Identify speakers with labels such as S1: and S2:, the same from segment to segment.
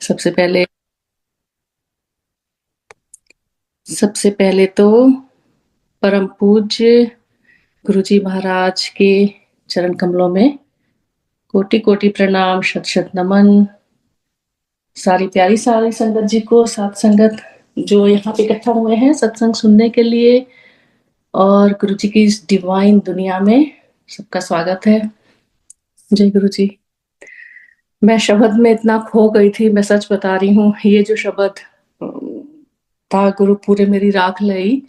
S1: सबसे पहले सबसे पहले तो परम पूज्य गुरुजी महाराज के चरण कमलों में कोटि कोटि प्रणाम, शत शत नमन। सारी प्यारी सारी संगत जी को, साथ संगत जो यहाँ पे इकट्ठा हुए हैं सत्संग सुनने के लिए और गुरु जी की इस डिवाइन दुनिया में सबका स्वागत है। जय गुरु जी। मैं शब्द में इतना खो गई थी, मैं सच बता रही हूँ। ये जो शब्द था, गुरु पूरे मेरी राख लई,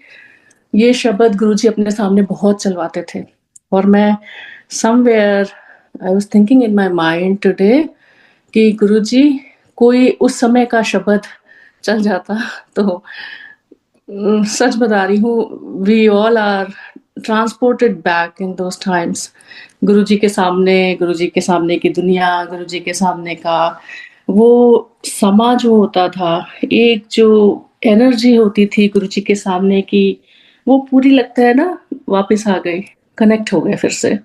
S1: ये शब्द गुरु जी अपने सामने बहुत चलवाते थे। और मैं somewhere I was thinking in my mind today कि गुरु जी कोई उस समय का शब्द चल जाता तो सच बता रही हूँ, we all are transported back in those times. Guru ji के सामने की दुनिया, गुरु जी के सामने का वो समा जो होता था, एक जो एनर्जी होती थी गुरु जी के सामने की, वो पूरी लगता है ना वापस आ गई, कनेक्ट हो गए फिर से।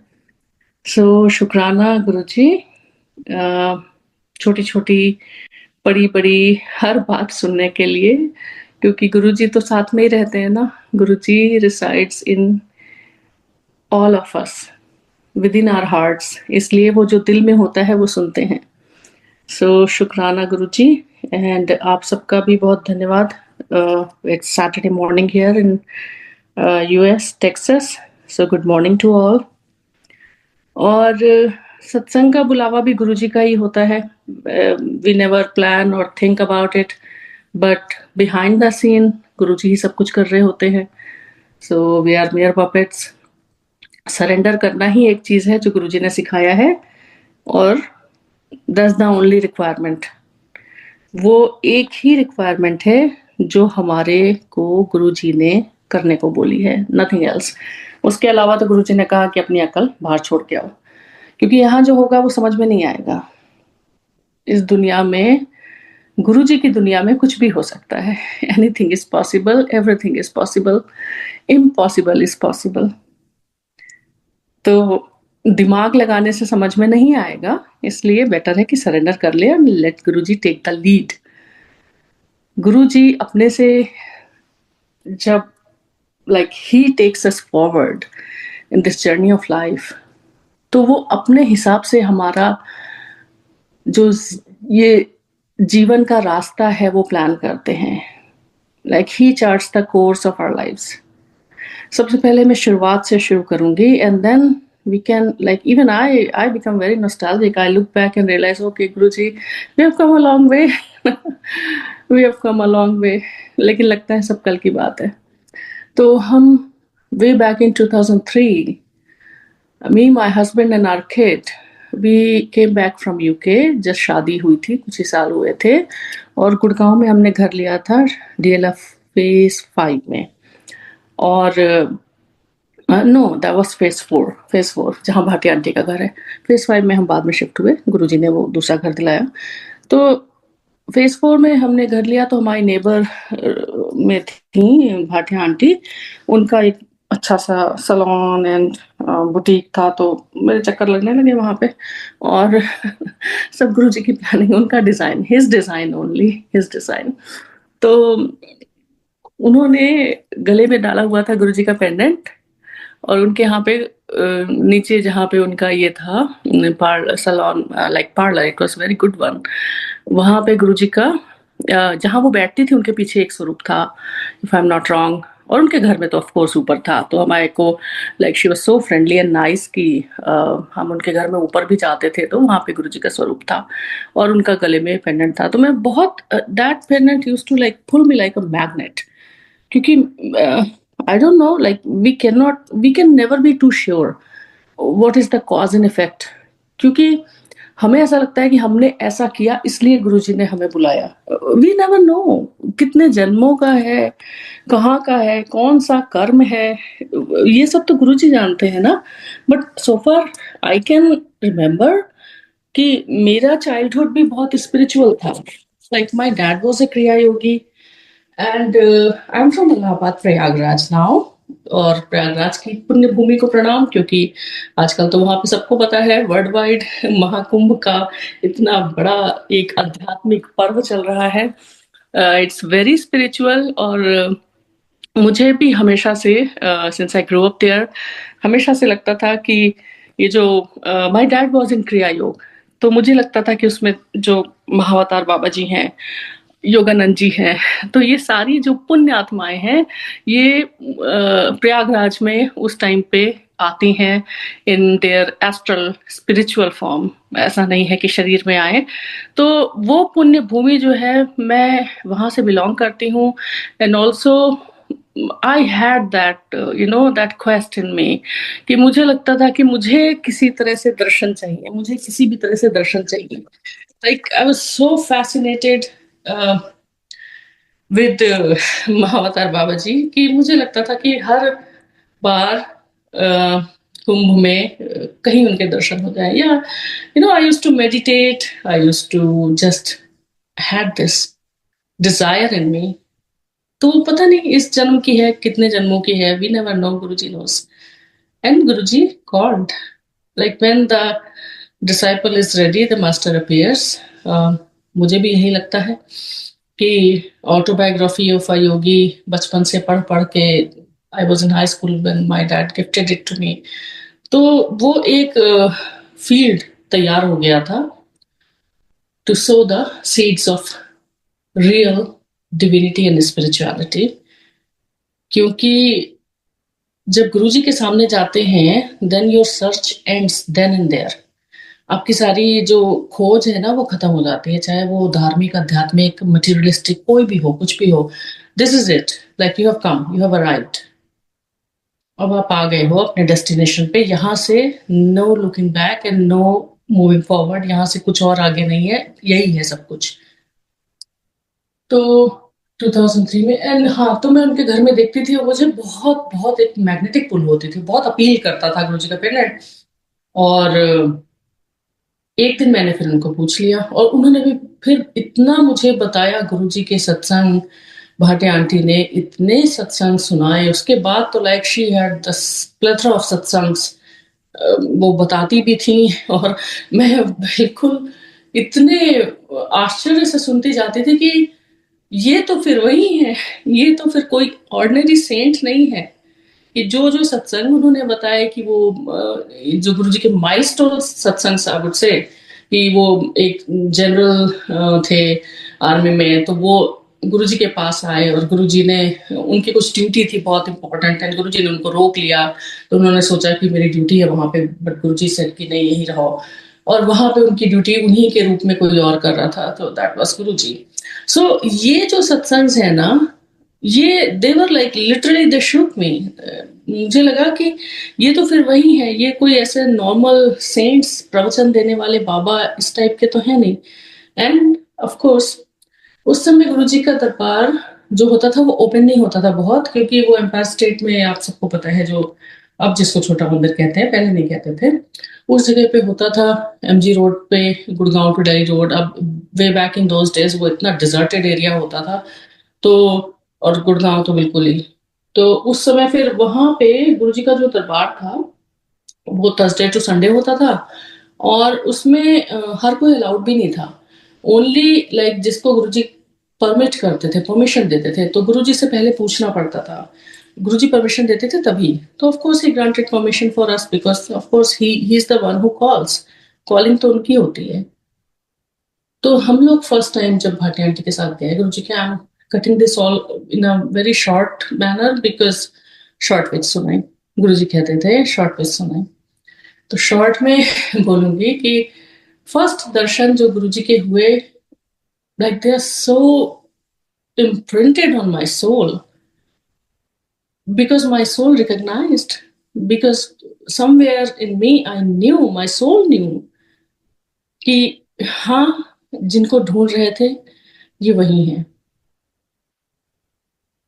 S1: सो शुक्राना गुरु जी, छोटी छोटी बड़ी बड़ी हर बात सुनने के लिए, क्योंकि गुरुजी तो साथ में ही रहते हैं ना। Guruji resides in all of us, within our hearts, इसलिए वो जो दिल में होता है वो सुनते हैं। सो शुक्राना गुरुजी। एंड आप सबका भी बहुत धन्यवाद। It's Saturday morning here in US Texas, so good morning to all. और सत्संग का बुलावा भी गुरुजी का ही होता है। वी नेवर प्लान और think about it, but behind the scene Guruji ही सब कुछ कर रहे होते हैं। So we are mere puppets. Surrender करना ही एक चीज है जो गुरुजी ने सिखाया है, और दैट्स द ओनली रिक्वायरमेंट। वो एक ही रिक्वायरमेंट है जो हमारे को गुरुजी ने करने को बोली है, नथिंग एल्स। उसके अलावा तो गुरुजी ने कहा कि अपनी अकल बाहर छोड़ के आओ, क्योंकि यहाँ जो होगा वो समझ में नहीं आएगा। इस दुनिया में, गुरु जी की दुनिया में कुछ भी हो सकता है। Anything is possible, everything is possible, impossible is possible. तो दिमाग लगाने से समझ में नहीं आएगा, इसलिए बेटर है कि सरेंडर कर ले और late Guru ji take the lead. गुरु जी अपने से जब like he takes us forward in this journey of life, तो वो अपने हिसाब से हमारा जो ये जीवन का रास्ता है वो प्लान करते हैं। Like he charts the course of our lives. सबसे पहले मैं शुरुआत से शुरू करूंगी, and then we can, like, even I become very nostalgic. I look back and realize, okay Guruji, we have come a long way. We have come a long way. लेकिन लगता है सब कल की बात है। तो हम way back in 2003, me, my husband and our kid, we came back from UK. Just शादी हुई थी, कुछ ही साल हुए थे, और गुड़गांव में हमने घर लिया था DLF फेज 5 में। और नो, दैट वाज फेज 4 जहाँ भाटी आंटी का घर है। फेज 5 में हम बाद में शिफ्ट हुए, गुरुजी ने वो दूसरा घर दिलाया। तो फेज 4 में हमने घर लिया, तो हमारी नेबर में थी भाटिया आंटी। उनका एक अच्छा सा सलोन एंड बुटीक था, तो मेरे चक्कर लगने लगे वहां पे। और सब गुरुजी की प्लानिंग, उनका design, his design, only his design. तो उन्होंने गले में डाला हुआ था गुरुजी का पेंडेंट, और उनके यहाँ पे नीचे जहाँ पे उनका ये था parlour salon, like parlour, it was very good one. वहाँ पे गुरुजी का जहाँ वो बैठती थी उनके पीछे एक स्वरूप था, if I am not wrong. और उनके घर में तो ऑफ कोर्स ऊपर था। तो हमारे को like she was so friendly and nice कि हम उनके घर में ऊपर भी जाते थे, तो वहाँ पे गुरुजी का स्वरूप था और उनका गले में पेंडेंट था। तो मैं बहुत, that pendant used to like pull me like a magnet, क्योंकि I don't know, like we can never be too sure what is the cause and effect, क्योंकि हमें ऐसा लगता है कि हमने ऐसा किया इसलिए गुरुजी ने हमें बुलाया। वी नेवर नो कितने जन्मों का है, कहाँ का है, कौन सा कर्म है, ये सब तो गुरुजी जानते हैं ना। But so far I can remember कि मेरा चाइल्डहुड भी बहुत स्पिरिचुअल था। Like my dad was a क्रिया योगी, and I'm from Allahabad, Prayagraj now. और प्रयागराज की पुण्य भूमि को प्रणाम, क्योंकि आजकल तो वहाँ पे सबको पता है वर्ल्ड वाइड महाकुंभ का इतना बड़ा एक आध्यात्मिक पर्व चल रहा है। इट्स वेरी स्पिरिचुअल, और मुझे भी हमेशा से, since I grow up there, हमेशा से लगता था कि ये जो माय डैड वाज इन क्रिया योग, तो मुझे लगता था कि उसमें जो महावतार बाबा जी हैं, योगानंद जी हैं, तो ये सारी जो पुण्य आत्माएं हैं, ये प्रयागराज में उस टाइम पे आती हैं in their astral spiritual form. ऐसा नहीं है कि शरीर में आए। तो वो पुण्य भूमि जो है, मैं वहां से बिलोंग करती हूँ। And also I had that that quest in me, कि मुझे लगता था कि मुझे किसी तरह से दर्शन चाहिए, मुझे किसी भी तरह से दर्शन चाहिए। Like I was so fascinated with Mahavatar Baba ji, कि मुझे लगता था कि हर बार कुंभ में कहीं उनके दर्शन हो जाए। या I used to meditate, I used to just had this desire in me. तो पता नहीं इस जन्म की है, कितने जन्मों की है, we never know, Guruji knows. And Guruji called, like when the disciple is ready the master appears. मुझे भी यही लगता है कि ऑटोबायोग्राफी ऑफ अ योगी बचपन से पढ़ पढ़ के, I was in high school when my dad gifted it to me, तो वो एक फील्ड तैयार हो गया था to sow the seeds of real divinity and spirituality. क्योंकि जब गुरुजी के सामने जाते हैं, then your search ends then and there. आपकी सारी जो खोज है ना, वो खत्म हो जाती है, चाहे वो धार्मिक, आध्यात्मिक, मटेरियलिस्टिक, कोई भी हो, कुछ भी हो। This is it, like you have come, you have arrived. अब आप आ गए हो अपने डेस्टिनेशन पे, यहाँ से no looking back and no moving forward, यहाँ से कुछ और आगे नहीं है, यही है सब कुछ। तो 2003 में, एंड हाँ, तो मैं उनके घर में देखती थी, और मुझे बहुत बहुत एक मैग्नेटिक पुल होती थी, बहुत अपील करता था गुरुजी का पेंडेंट। और एक दिन मैंने फिर उनको पूछ लिया, और उन्होंने भी फिर इतना मुझे बताया, गुरुजी के सत्संग, भाटिया आंटी ने इतने सत्संग सुनाए। उसके बाद तो like she had the plethora of satsangs, वो बताती भी थी, और मैं बिल्कुल इतने आश्चर्य से सुनती जाती थी कि ये तो फिर वही है, ये तो फिर कोई ऑर्डिनरी सेंट नहीं है। कि जो जो सत्संग उन्होंने बताया, कि वो जो गुरुजी के माइलस्टोन सत्संग, आई वुड से, कि वो एक जनरल थे आर्मी में, तो वो गुरुजी के पास आए, और गुरुजी ने, उनकी कुछ ड्यूटी थी बहुत इंपॉर्टेंट, एंड गुरुजी ने उनको रोक लिया। तो उन्होंने सोचा कि मेरी ड्यूटी है वहां पे, बट गुरुजी सेड कि नहीं, यही रहो। और वहां पे उनकी ड्यूटी उन्हीं के रूप में कोई और कर रहा था, तो दैट वाज गुरुजी। सो ये जो सत्संग है ना, ये देवर लाइक लिटरली दे शूक मी। मुझे लगा कि ये तो फिर वही है, ये कोई ऐसे नॉर्मल सेंट्स, प्रवचन देने वाले बाबा इस टाइप के तो है नहीं। एंड ऑफ कोर्स उस समय गुरुजी का दरबार जो होता था, वो ओपन नहीं होता था बहुत, क्योंकि वो एम्पायर स्टेट में, आप सबको पता है, जो अब जिसको छोटा मंदिर कहते हैं, पहले नहीं कहते थे, उस जगह पे होता था, एमजी रोड पे, गुड़गांव टू दिल्ली रोड। अब way back in those days वो इतना डिजर्टेड एरिया होता था, तो, और गुड़गांव तो बिल्कुल ही। तो उस समय फिर वहां पे गुरुजी का जो दरबार था, वो थर्सडे टू संडे होता था, और उसमें हर कोई अलाउड भी नहीं था। ओनली लाइक जिसको गुरुजी परमिट करते थे, परमिशन देते थे, तो गुरुजी से पहले पूछना पड़ता था। गुरुजी परमिशन देते थे तभी, तो of course he granted permission for us, because of course he is the one who calls. Calling तो उनकी होती है। तो हम लोग फर्स्ट टाइम जब भाटिया आंटी के साथ गए, गुरुजी के, I am cutting this all in a very short manner, because short विच सुनाई, गुरुजी कहते थे शॉर्ट विच सुनाई। तो शॉर्ट में बोलूंगी कि फर्स्ट दर्शन जो गुरुजी के हुए, like they are so imprinted on my soul, because my soul recognized, because somewhere in me I knew, my soul knew कि हाँ, जिनको ढूंढ रहे थे ये वही है।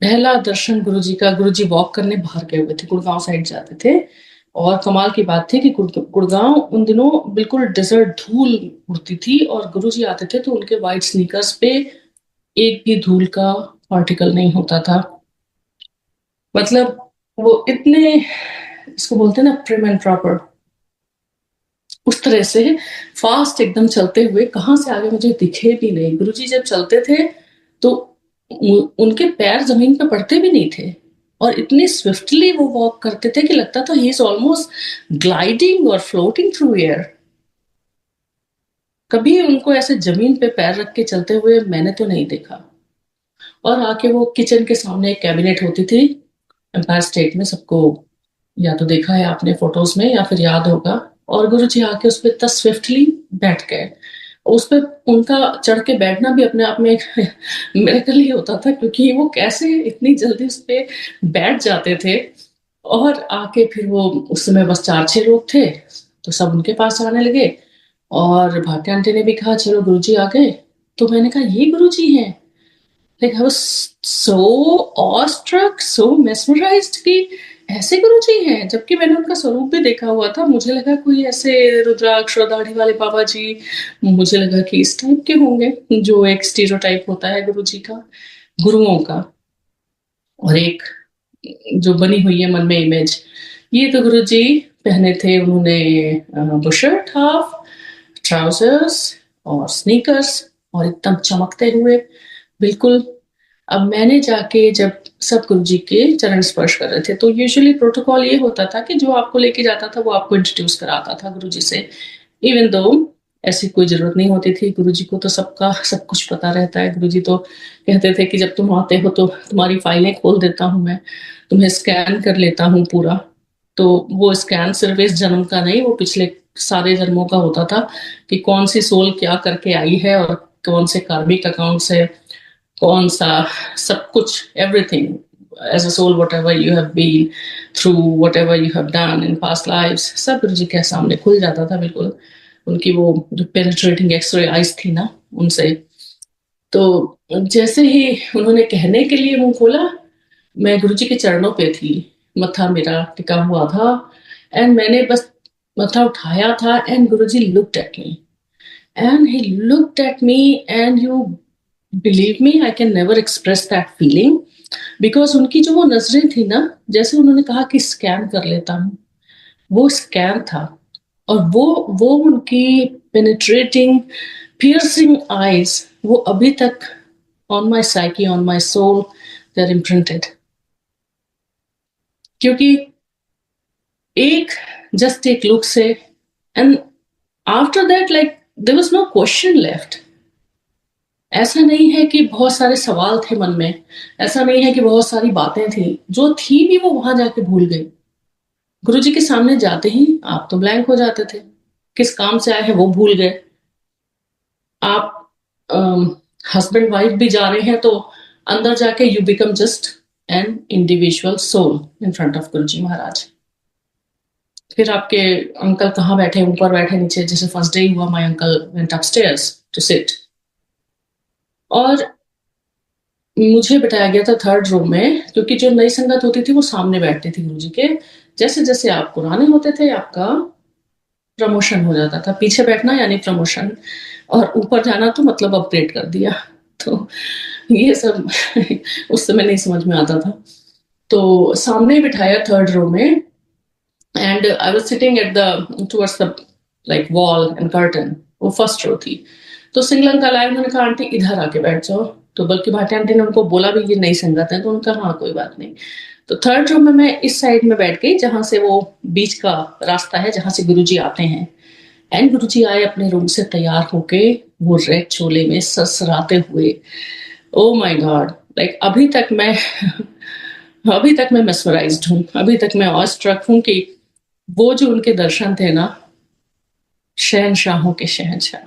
S1: पहला दर्शन गुरुजी का, गुरुजी वॉक करने बाहर गए हुए थे, गुड़गांव साइड जाते थे, और कमाल की बात थी कि गुड़गांव उन दिनों बिल्कुल डिजर्ट, धूल उड़ती थी, और गुरुजी आते थे तो उनके वाइट स्नीकर्स पे एक भी धूल का पार्टिकल नहीं होता था। मतलब वो इतने, इसको बोलते हैं ना प्रिम एंड प्रॉपर, उस तरह से फास्ट एकदम चलते हुए, कहाँ से आगे मुझे दिखे भी नहीं। गुरुजी जब चलते थे तो उनके पैर जमीन पे पड़ते भी नहीं थे, और इतनी स्विफ्टली वो वॉक करते थे कि लगता था ही इज ऑलमोस्ट ग्लाइडिंग और फ्लोटिंग थ्रू एयर। कभी उनको ऐसे जमीन पे पैर रख के चलते हुए मैंने तो नहीं देखा। और आके वो किचन के सामने एक कैबिनेट होती थी एम्पायर स्टेट में, सबको या तो देखा है आपने फोटोज में या फिर याद होगा। और गुरुजी आके उस पर इतना स्विफ्टली बैठ गए। उस पे उनका चढ़ के बैठना भी अपने आप में एक मिरेकल ही होता था, क्योंकि वो कैसे इतनी जल्दी उस पे बैठ जाते थे। और आके फिर वो, उस समय बस 4-6 लोग थे, तो सब उनके पास आने लगे। और भाटी आंटी ने भी कहा चलो गुरुजी आ गए। तो मैंने कहा ये गुरुजी हैं। Like I was so awestruck, so mesmerised कि ऐसे गुरुजी हैं, जबकि मैंने उनका स्वरूप भी देखा हुआ था। मुझे लगा कोई ऐसे रुद्राक्ष और दाढ़ी वाले बाबा जी, मुझे लगा कि इस टाइप के होंगे, जो एक स्टीरियोटाइप होता है गुरुजी का, गुरुओं का, और एक जो बनी हुई है मन में इमेज। ये तो गुरुजी पहने थे उन्होंने बुशर्ट, हाफ ट्राउजर्स और स्नीकर्स, और एकदम चमकते हुए बिल्कुल। अब मैंने जाके जब सब गुरुजी के चरण स्पर्श कर रहे थे, तो यूजुअली प्रोटोकॉल ये होता था कि जो आपको लेके जाता था वो आपको इंट्रोड्यूस कराता था गुरुजी से, इवन दो ऐसी कोई जरूरत नहीं होती थी। गुरुजी को तो सबका सब कुछ पता रहता है। गुरुजी तो कहते थे कि जब तुम आते हो तो तुम्हारी फाइलें खोल देता हूँ मैं, तुम्हें स्कैन कर लेता हूँ पूरा। तो वो स्कैन सिर्फ इस जन्म का नहीं, वो पिछले सारे जन्मों का होता था, कि कौन सी सोल क्या करके आई है, और कौन से कार्मिक अकाउंट से, कौन सा, सब कुछ, everything as a soul, whatever you have been through, whatever you have done in past lives, सब गुरु जी के सामने खुल जाता था बिल्कुल। उनकी वो जो पेनिट्रेटिंग एक्सरे आइज थी ना, उनसे। तो जैसे ही उन्होंने कहने के लिए मुंह खोला, मैं गुरुजी के चरणों पे थी, मत्था मेरा टिका हुआ था, एंड मैंने बस मत्था उठाया था, and Guruji looked at me, and he looked at me, and you believe me, I can never express that feeling, because उनकी जो वो नजरें थी ना, जैसे उन्होंने कहा कि स्कैन कर लेता हूँ, वो स्कैन था। और वो उनकी पेनिट्रेटिंग पियर्सिंग आईज, वो अभी तक on my psyche, on my soul, they are imprinted. क्योंकि एक जस्ट एक लुक से, and after that like there was no question left. ऐसा नहीं है कि बहुत सारे सवाल थे मन में, ऐसा नहीं है कि बहुत सारी बातें थी, जो थी भी वो वहां जाके भूल गई। गुरुजी के सामने जाते ही आप तो ब्लैंक हो जाते थे, किस काम से आए हैं वो भूल गए। आप हस्बैंड वाइफ भी जा रहे हैं, तो अंदर जाके you become just an individual soul in front of Guruji Maharaj. फिर आपके अंकल कहाँ बैठे, ऊपर बैठे, नीचे, जैसे फर्स्ट डे हुआ, my uncle went upstairs to sit, और मुझे बिठाया गया था थर्ड रूम में, क्योंकि जो नई संगत होती थी वो सामने बैठती थी गुरुजी के। जैसे जैसे आप पुराने होते थे, आपका प्रमोशन हो जाता था, पीछे बैठना यानी प्रमोशन, और ऊपर जाना तो मतलब अपग्रेड कर दिया। तो ये सब उस समय नहीं समझ में आता था। तो सामने बिठाया थर्ड रो में, and I was sitting at the towards the like wall and curtain, वो फर्स्ट रो थी। तो सिंगल अंकल आए, उन्होंने कहा आंटी इधर आके बैठ जाओ। तो बल्कि भाटी आंटी ने उनको बोला भी ये नई संगत है, तो उनका हाँ कोई बात नहीं। तो थर्ड रूम में मैं इस साइड में बैठ गई, जहां से वो बीच का रास्ता है, जहां से गुरुजी आते हैं। एंड गुरुजी आए अपने रूम से तैयार होके, वो रेड चोले में ससराते हुए। ओ माय गॉड, लाइक अभी तक मैं मेस्मराइज्ड हूँ, अभी तक मैं ऑस्ट्रक हूँ कि वो जो उनके दर्शन थे ना, शहनशाहों के शहनशाह,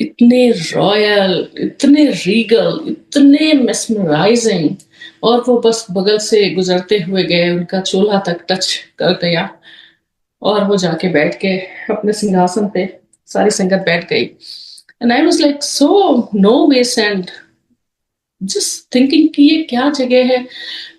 S1: इतने रॉयल, इतने रीगल, इतने मेस्मराइजिंग। और वो बस बगल से गुजरते हुए गए, उनका चोला तक टच कर दिया, और वो जाके बैठ के अपने सिंहासन पे, सारी संगत बैठ गई। And I was like so nervous and just thinking कि ये क्या जगह है।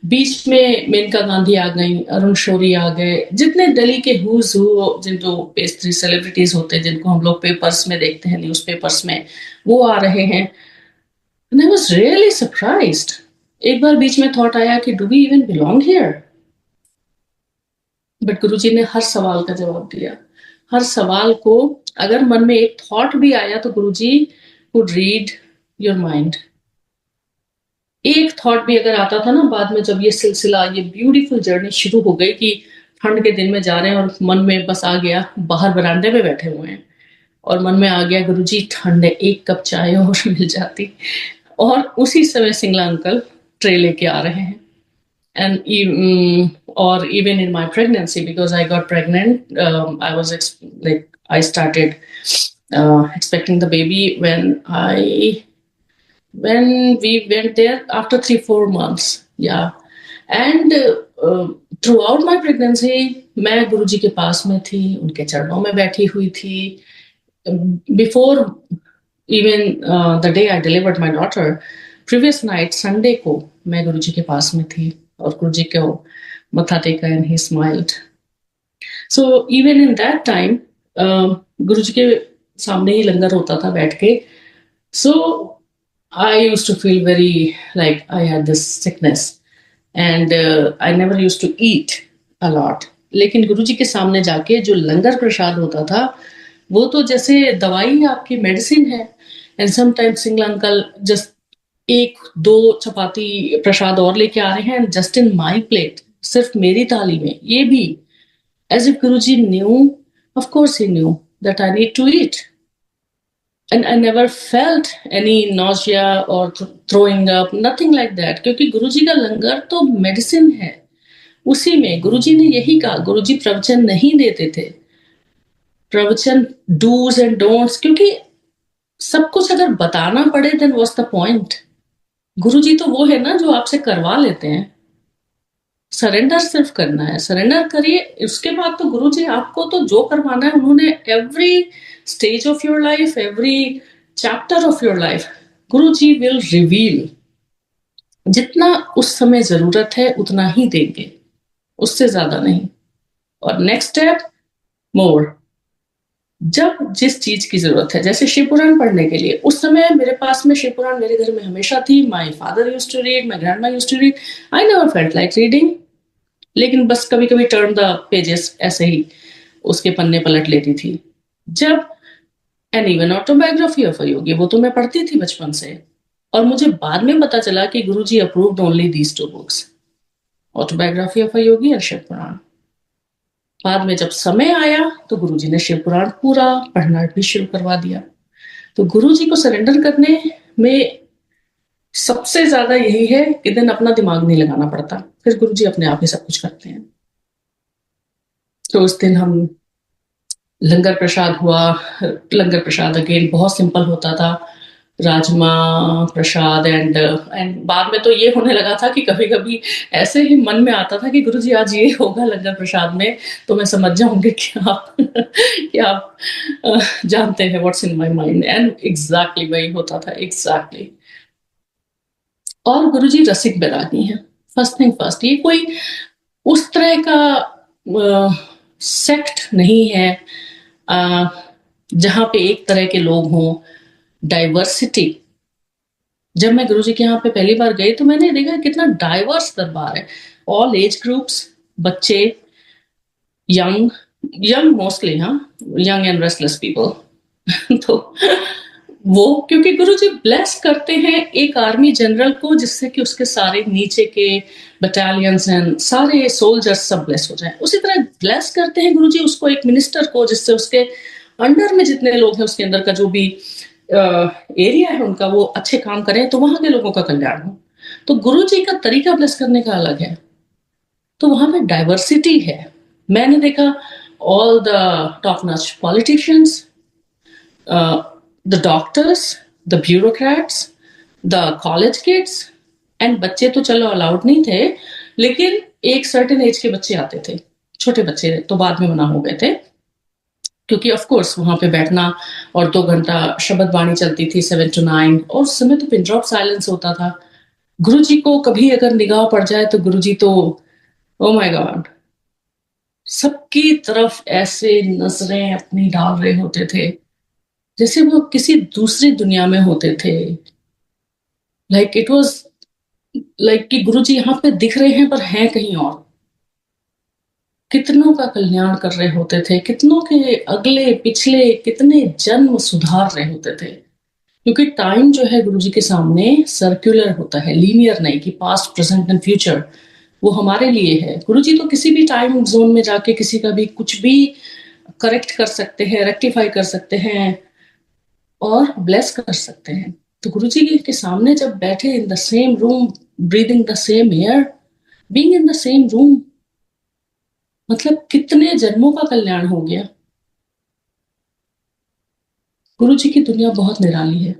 S1: बीच में मेनका गांधी आ गई, अरुण शौरी आ गए, जितने दिल्ली के हुज हु, जिन जो पेस्ट्री सेलिब्रिटीज होते हैं, जिनको हम लोग पेपर्स में देखते हैं, न्यूज़पेपर्स में, वो आ रहे हैं। And I was really surprised. एक बार बीच में थॉट आया कि do we even belong here, but Guruji ने हर सवाल का जवाब दिया। हर सवाल को अगर मन में एक थॉट भी आया तो गुरुजी वुड रीड योर माइंड। एक थॉट भी अगर आता था ना बाद में, जब ये सिलसिला, ये ब्यूटीफुल जर्नी शुरू हो गई कि ठंड के दिन में जा रहे हैं और मन में बस आ गया, बाहर बरामदे में बैठे हुए हैं और मन में आ गया गुरुजी ठंड है, एक कप चाय और मिल जाती। और उसी समय सिंगला अंकल ट्रे लेके आ रहे हैं। Or even in my pregnancy, because I got pregnant, I was like I started expecting the baby when we went there after 3-4 months. Yeah. And throughout my pregnancy मैं गुरुजी के पास में थी, उनके चरणों में बैठी हुई थी। Before even the day I delivered my daughter, previous night Sunday को मैं गुरुजी के पास में थी और गुरुजी को मत्था टेका and he smiled. So even in that time गुरुजी के सामने ही लंगर होता था बैठ के। So I used to feel very like I had this sickness and I never used to eat a lot. लेकिन गुरुजी के सामने जाके जो लंगर प्रसाद होता था वो तो जैसे दवाई आपकी मेडिसिन है। And sometimes Singla uncle just 1-2 चपाती प्रसाद और लेके आ रहे हैं जस्ट इन माई प्लेट, सिर्फ मेरी थाली में, ये भी as if Guruji knew, of course he knew that I need to eat. And I never felt any nausea और throwing up, nothing like that, क्योंकि गुरुजी का लंगर तो मेडिसिन है। उसी में गुरुजी ने यही कहा, गुरुजी प्रवचन नहीं देते थे, प्रवचन डूज एंड डोंट्स, क्योंकि सब कुछ अगर बताना पड़े देन व्हाट्स द पॉइंट। गुरुजी तो वो है ना जो आपसे करवा लेते हैं, सरेंडर सिर्फ करना है, सरेंडर करिए। उसके बाद तो गुरुजी आपको तो जो करवाना है, उन्होंने every stage of your life, every chapter of your life Guruji will reveal. जितना उस समय जरूरत है उतना ही देंगे, उससे ज्यादा नहीं। और नेक्स्ट स्टेप मोर, जब जिस चीज की जरूरत है, जैसे शिव पुराण पढ़ने के लिए उस समय मेरे पास में शिव पुराण मेरे घर में हमेशा थी। My father used to read, my grandma used to read, I never felt like reading, लेकिन बस कभी कभी टर्न द पेजेस, ऐसे ही उसके पन्ने पलट लेती थी। जब and even autobiography of a yogi, वो तो मैं पढ़ती थी बचपन से, और मुझे बाद में पता चला कि Guruji approved only these 2 books, autobiography of a yogi और शिव पुराण। बाद में जब समय आया तो गुरुजी ने शिव पुराण पूरा पढ़ना भी शुरू करवा दिया। तो गुरुजी को सरेंडर करने में सबसे ज्यादा यही है कि दिन अपना दिमाग नहीं लगाना पड़ता, फिर गुरुजी अपने आप ही सब कुछ करते हैं। तो उस दिन हम लंगर प्रसाद हुआ। लंगर प्रसाद अगेन बहुत सिंपल होता था, राजमा प्रसाद एंड बाद में तो ये होने लगा था कि कभी कभी ऐसे ही मन में आता था कि गुरुजी आज ये होगा लंगर प्रसाद में, तो मैं समझ जाऊंगी कि आप कि आप जानते हैं what's in my mind, and exactly वही होता था, एग्जैक्टली। और गुरुजी रसिक बैरागी हैं, फर्स्ट थिंग फर्स्ट। ये कोई उस तरह का सेक्ट नहीं है जहां पे एक तरह के लोग हों, डाइवर्सिटी। जब मैं गुरुजी के यहाँ पे पहली बार गई तो मैंने देखा कितना डाइवर्स दरबार है, ऑल एज ग्रुप्स, बच्चे, यंग मोस्टली, हाँ, यंग एंड रेस्टलेस पीपल। तो वो क्योंकि गुरुजी ब्लेस करते हैं एक आर्मी जनरल को, जिससे कि उसके सारे नीचे के बटालियंस एंड सारे सोल्जर्स सब ब्लेस हो जाएं। उसी तरह ब्लेस करते हैं गुरुजी उसको, एक मिनिस्टर को, जिससे उसके अंडर में जितने लोग हैं उसके अंदर का जो भी एरिया है उनका, वो अच्छे काम करें तो वहां के लोगों का कल्याण हो। तो गुरुजी का तरीका ब्लेस करने का अलग है, तो वहां पे डाइवर्सिटी है। मैंने देखा all the top notch politicians, the doctors, the bureaucrats, the college kids, and बच्चे तो चलो अलाउड नहीं थे, लेकिन एक सर्टेन एज के बच्चे आते थे, छोटे बच्चे तो बाद में मना हो गए थे, क्योंकि ऑफ कोर्स वहां पे बैठना और 2 घंटा शब्द वाणी चलती थी 7 to 9, और उस समय तो पिन ड्रॉप साइलेंस होता था। गुरुजी को कभी अगर निगाह पड़ जाए तो गुरुजी तो ओ माय गॉड सबकी तरफ ऐसे नजरें अपनी डाल रहे होते थे जैसे वो किसी दूसरी दुनिया में होते थे। लाइक इट वाज लाइक कि गुरुजी यहाँ पे दिख रहे हैं पर हैं कहीं और। कितनों का कल्याण कर रहे होते थे, कितनों के अगले पिछले कितने जन्म सुधार रहे होते थे। क्योंकि टाइम जो है गुरुजी के सामने सर्कुलर होता है, लीनियर नहीं कि पास्ट प्रेजेंट एंड फ्यूचर। वो हमारे लिए है। गुरुजी तो किसी भी टाइम जोन में जाके किसी का भी कुछ भी करेक्ट कर सकते हैं, रेक्टिफाई कर सकते हैं और ब्लेस कर सकते हैं। तो गुरुजी के सामने जब बैठे in the same room, breathing the same air, being in the same room, मतलब कितने जन्मों का कल्याण हो गया। गुरुजी की दुनिया बहुत निराली है।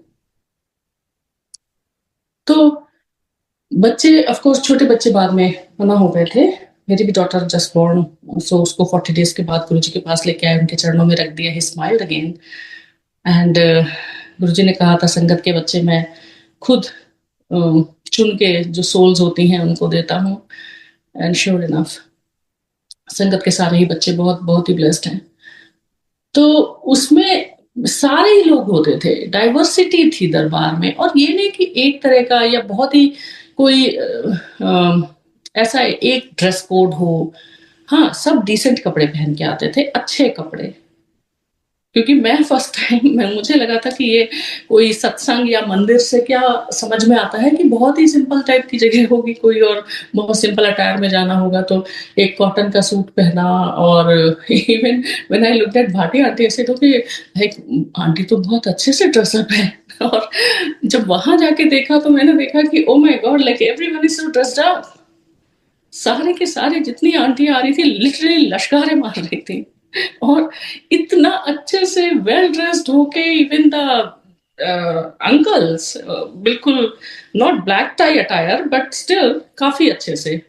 S1: तो बच्चे ऑफ कोर्स, छोटे बच्चे बाद में मना हो गए थे। मेरी भी डॉटर जस्ट बॉर्न, सो उसको 40 डेज के बाद गुरुजी के पास लेके आए, उनके चरणों में रख दिया। ही स्माइल्ड अगेन एंड गुरुजी ने कहा था, संगत के बच्चे मैं खुद चुन के जो सोल्स होती हैं उनको देता हूँ। एंड श्योर इनफ संगत के सारे ही बच्चे बहुत बहुत ही ब्लेस्ड हैं। तो उसमें सारे ही लोग होते थे, डाइवर्सिटी थी दरबार में। और ये नहीं कि एक तरह का या बहुत ही कोई ऐसा एक ड्रेस कोड हो। हाँ, सब डिसेंट कपड़े पहन के आते थे, अच्छे कपड़े। क्योंकि मैं फर्स्ट टाइम मैं मुझे लगा था कि ये कोई सत्संग या मंदिर से क्या समझ में आता है कि बहुत ही सिंपल टाइप की जगह होगी कोई, और बहुत सिंपल अटायर में जाना होगा। तो एक कॉटन का सूट पहना, और even when I looked at Bhati aunty, ऐसे तो कि लाइक आंटी तो बहुत अच्छे से ड्रेसअप है। और जब वहां जाके देखा तो मैंने देखा कि oh my God, like everyone is so dressed up. सारे के सारे जितनी आंटियां आ रही थी लिटरली लश्कारे मार रही थी, और इतना अच्छे से वेल ड्रेस्ड होके। इवन द अंकल्स बिल्कुल not black tie attire but still काफी अच्छे से,